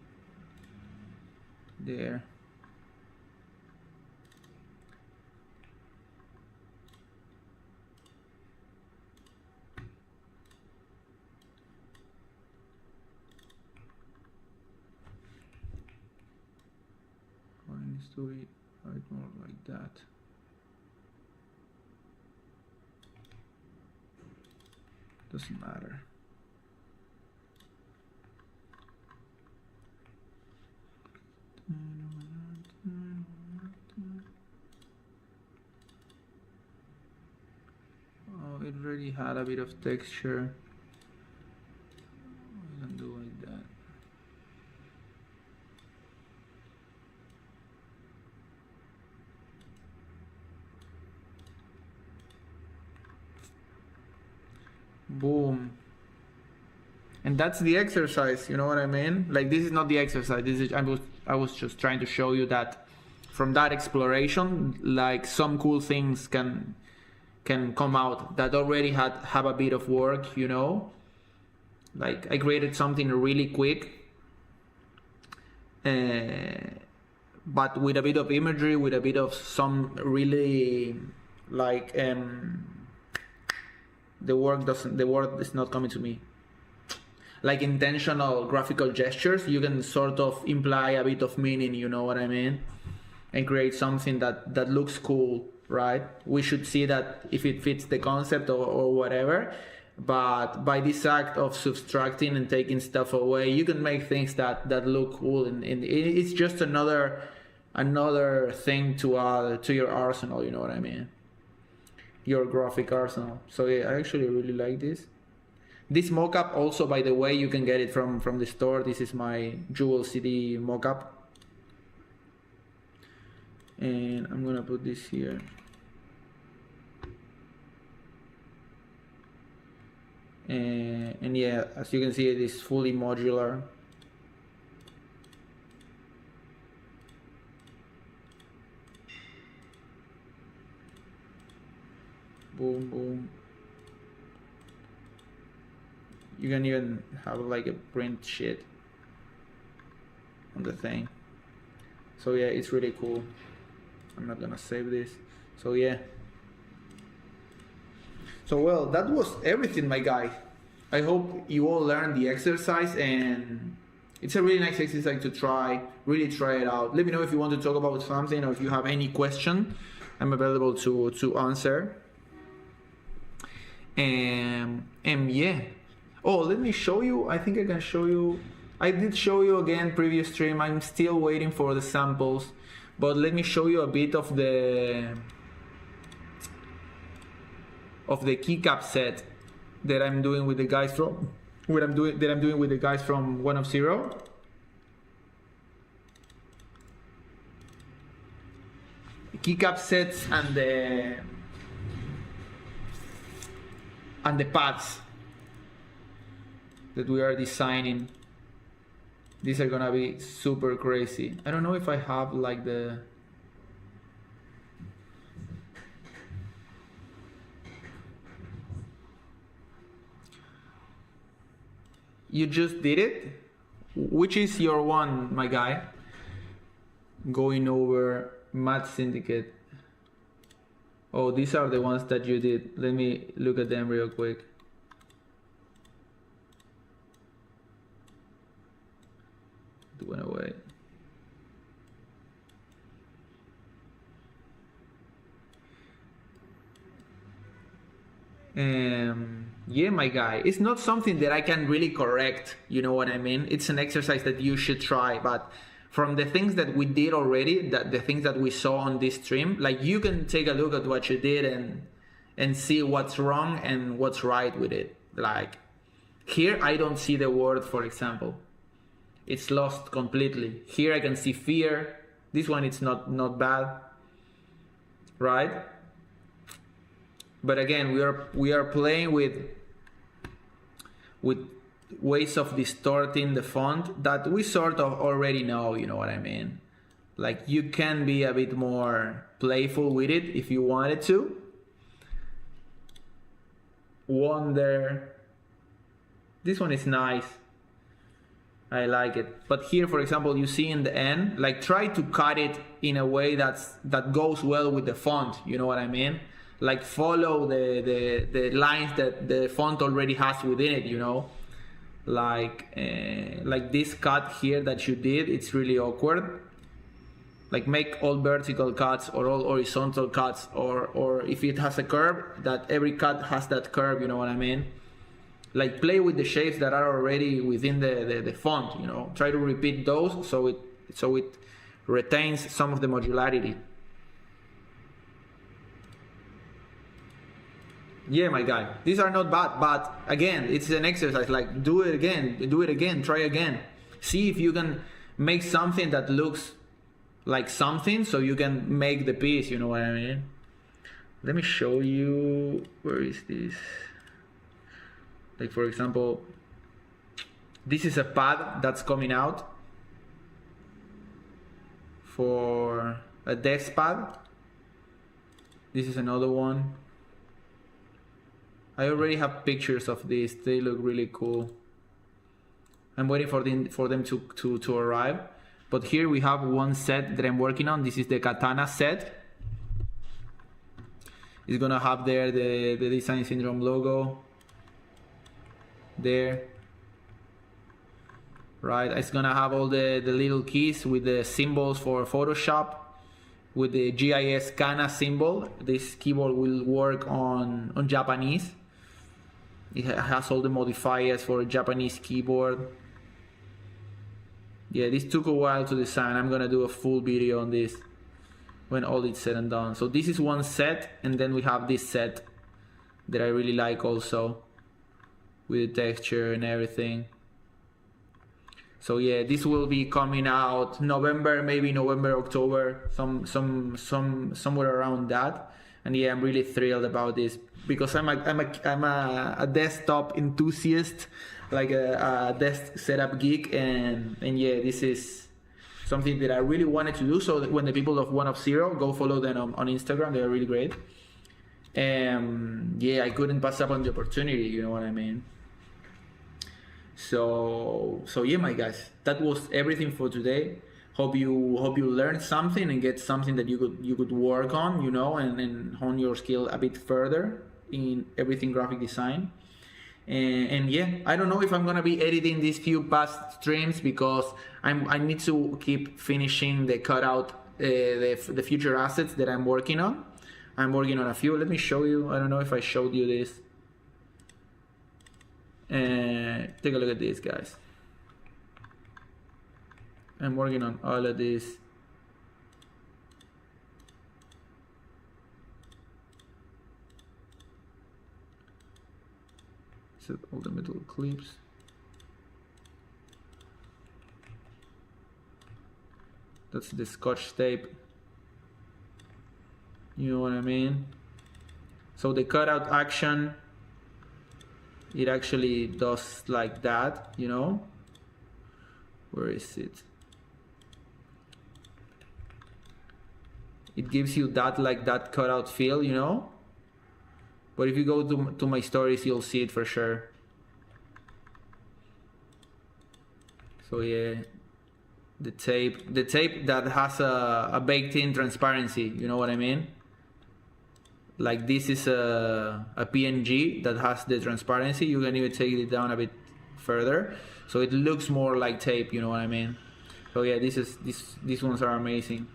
A: there? It needs to be right more like that. Doesn't matter. Oh, it already had a bit of texture. I can do like that. Boom. And that's the exercise, you know what I mean? Like, this is not the exercise. This is I was just trying to show you that from that exploration, like, some cool things can come out that already have a bit of work, you know? Like, I created something really quick, but with a bit of imagery, with a bit of some really, like, the word is not coming to me. Like, intentional graphical gestures, you can sort of imply a bit of meaning, you know what I mean? And create something that looks cool, right? We should see that if it fits the concept or whatever. But by this act of subtracting and taking stuff away, you can make things that look cool, and it's just another thing to add to your arsenal, you know what I mean? Your graphic arsenal. So yeah, I actually really like this. This mockup also, by the way, you can get it from the store. This is my Jewel CD mockup. And I'm gonna put this here. And yeah, as you can see, it is fully modular. Boom, boom. You can even have like a print shit on the thing. So yeah, it's really cool. I'm not gonna save this. So yeah. So well, that was everything, my guy. I hope you all learned the exercise, and it's a really nice exercise to try. Really try it out. Let me know if you want to talk about something, or if you have any question. I'm available to answer. And yeah. Oh, let me show you. I think I can show you. I did show you again previous stream. I'm still waiting for the samples, but let me show you a bit of the keycap set that I'm doing with the guys from what I'm doing with the guys from 1 of 0. Keycap sets and the pads that we are designing. These are gonna be super crazy. I don't know if I have like the You just did it? Which is your one, my guy? Going over Math Syndicate. Oh, these are the ones that you did. Let me look at them real quick. It went away. Yeah, my guy, it's not something that I can really correct, you know what I mean? It's an exercise that you should try, but from the things that we did already, that the things that we saw on this stream, like you can take a look at what you did and see what's wrong and what's right with it. Like here, I don't see the word, for example. It's lost completely. Here I can see fear. This one, it's not bad, right? But again, we are playing with ways of distorting the font that we sort of already know, you know what I mean? Like you can be a bit more playful with it if you wanted to. Wonder. This one is nice. I like it. But here, for example, you see in the end, like try to cut it in a way that goes well with the font, you know what I mean? Like follow the lines that the font already has within it, you know? Like this cut here that you did, it's really awkward. Like make all vertical cuts or all horizontal cuts, or if it has a curve, that every cut has that curve, you know what I mean? Like play with the shapes that are already within the font, you know? Try to repeat those so it retains some of the modularity. Yeah, my guy, these are not bad, but again, it's an exercise. Like do it again, try again. See if you can make something that looks like something, so you can make the piece, you know what I mean? Let me show you, where is this? Like for example, this is a pad that's coming out for a desk pad. This is another one. I already have pictures of this. They look really cool. I'm waiting for them to arrive. But here we have one set that I'm working on. This is the katana set. It's gonna have there the Design Syndrome logo. There. Right, it's gonna have all the little keys with the symbols for Photoshop. With the GIS Kana symbol. This keyboard will work on Japanese. It has all the modifiers for a Japanese keyboard. Yeah, this took a while to design. I'm gonna do a full video on this when all is said and done. So this is one set, and then we have this set that I really like also, with the texture and everything. So yeah, this will be coming out November, maybe November, October, somewhere around that. And yeah, I'm really thrilled about this because I'm a desktop enthusiast, like a desk setup geek, and yeah, this is something that I really wanted to do. So that when the people of One of Zero, go follow them on Instagram, they're really great. And yeah, I couldn't pass up on the opportunity, you know what I mean? So yeah, my guys, that was everything for today. Hope you learned something and get something that you could work on, you know, and hone your skill a bit further in everything graphic design. And yeah, I don't know if I'm gonna be editing these few past streams because I need to keep finishing the cutout, the future assets that I'm working on. I'm working on a few. Let me show you. I don't know if I showed you this. Take a look at this, guys. I'm working on all of this. Set all the metal clips. That's the Scotch tape. You know what I mean? So the cutout action, it actually does like that, you know? Where is it? It gives you that, like that cutout feel, you know? But if you go to my stories, you'll see it for sure. So yeah, the tape that has a baked-in transparency, you know what I mean? Like this is a PNG that has the transparency. You can even take it down a bit further, so it looks more like tape, you know what I mean? So yeah, these ones are amazing.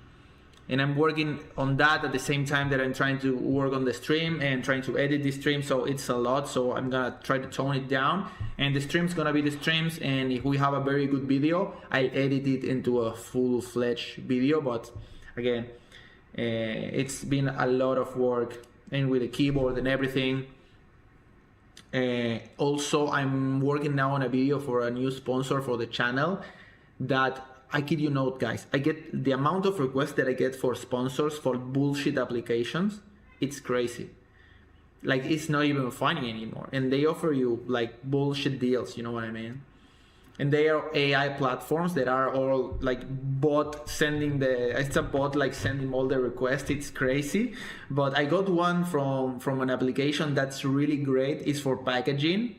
A: and I'm working on that at the same time that I'm trying to work on the stream and trying to edit the stream. So it's a lot, so I'm gonna try to tone it down, and the stream's gonna be the streams, and if we have a very good video, I'll edit it into a full-fledged video. But again, it's been a lot of work, and with the keyboard and everything. Also, I'm working now on a video for a new sponsor for the channel that, I kid you not, guys, I get the amount of requests that I get for sponsors for bullshit applications. It's crazy. Like, it's not even funny anymore. And they offer you like bullshit deals, you know what I mean? And they are AI platforms that are all like it's a bot like sending all the requests. It's crazy. But I got one from an application that's really great. It's for packaging.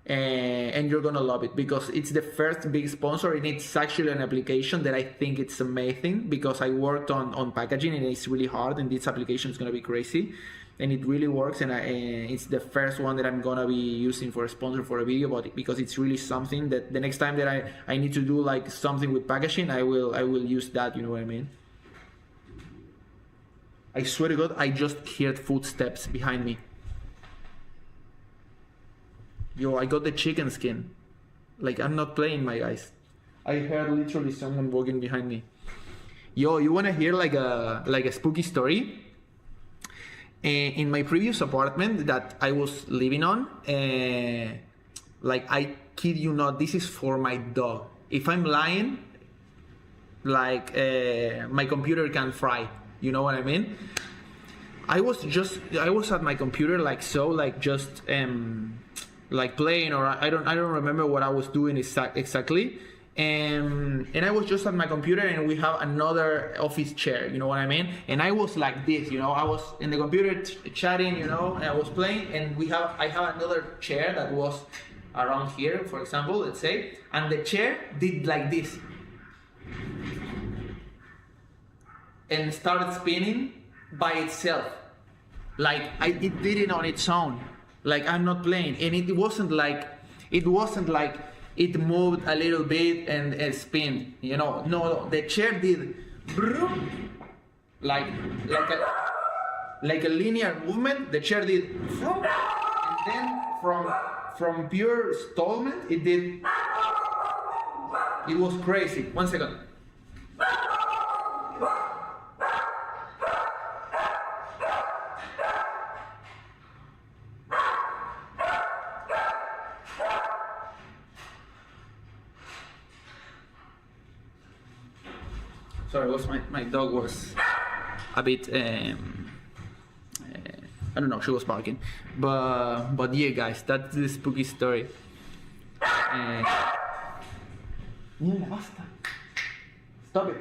A: And you're gonna love it because it's the first big sponsor, and it's actually an application that I think it's amazing because I worked on packaging and it's really hard, and this application is gonna be crazy, and it really works, and it's the first one that I'm gonna be using for a sponsor for a video, but because it's really something that the next time that I need to do like something with packaging, I will use that, you know what I mean? I swear to God, I just heard footsteps behind me. Yo, I got the chicken skin. Like, I'm not playing, my guys. I heard literally someone walking behind me. Yo, you wanna hear like a spooky story? In my previous apartment that I was living on, like, I kid you not, this is for my dog. If I'm lying, like, my computer can fry. You know what I mean? I was at my computer like so, like just like playing, or I don't remember what I was doing exactly. And I was just at my computer, and we have another office chair, you know what I mean? And I was like this, you know, I was in the computer chatting, you know, and I was playing, and I have another chair that was around here, for example, let's say, and the chair did like this and started spinning by itself. Like, it did it on its own. Like, I'm not playing, and it wasn't like it moved a little bit and it spun, you know. No, the chair did like a linear movement. The chair did, and then from pure stallment, it was crazy. 1 second. Sorry, my dog was a bit, I don't know, she was barking. But yeah, guys, that's the spooky story. Nina, basta. Stop it.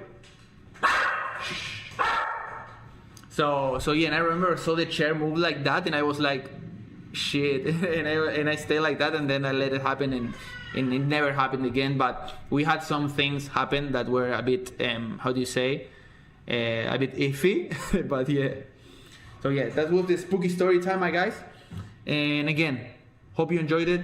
A: So yeah, and I remember I saw the chair move like that, and I was like, shit, and I stayed like that, and then I let it happen, and it never happened again. But we had some things happen that were a bit, how do you say, a bit iffy. But yeah, so yeah, that was the spooky story time, my guys. And again, hope you enjoyed it.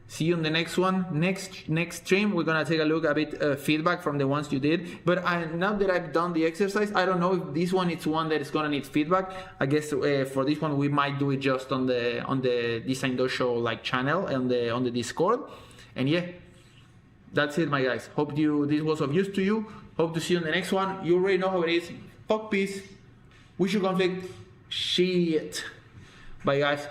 A: See you on the next one. Next stream, we're gonna take a look a bit feedback from the ones you did. But now that I've done the exercise, I don't know if this one is one that is gonna need feedback. I guess for this one we might do it just on the Design Dojo like channel on the Discord. And yeah, that's it, my guys. Hope this was of use to you. Hope to see you on the next one. You already know how it is. Fuck peace. Wish you conflict. Shit. Bye, guys.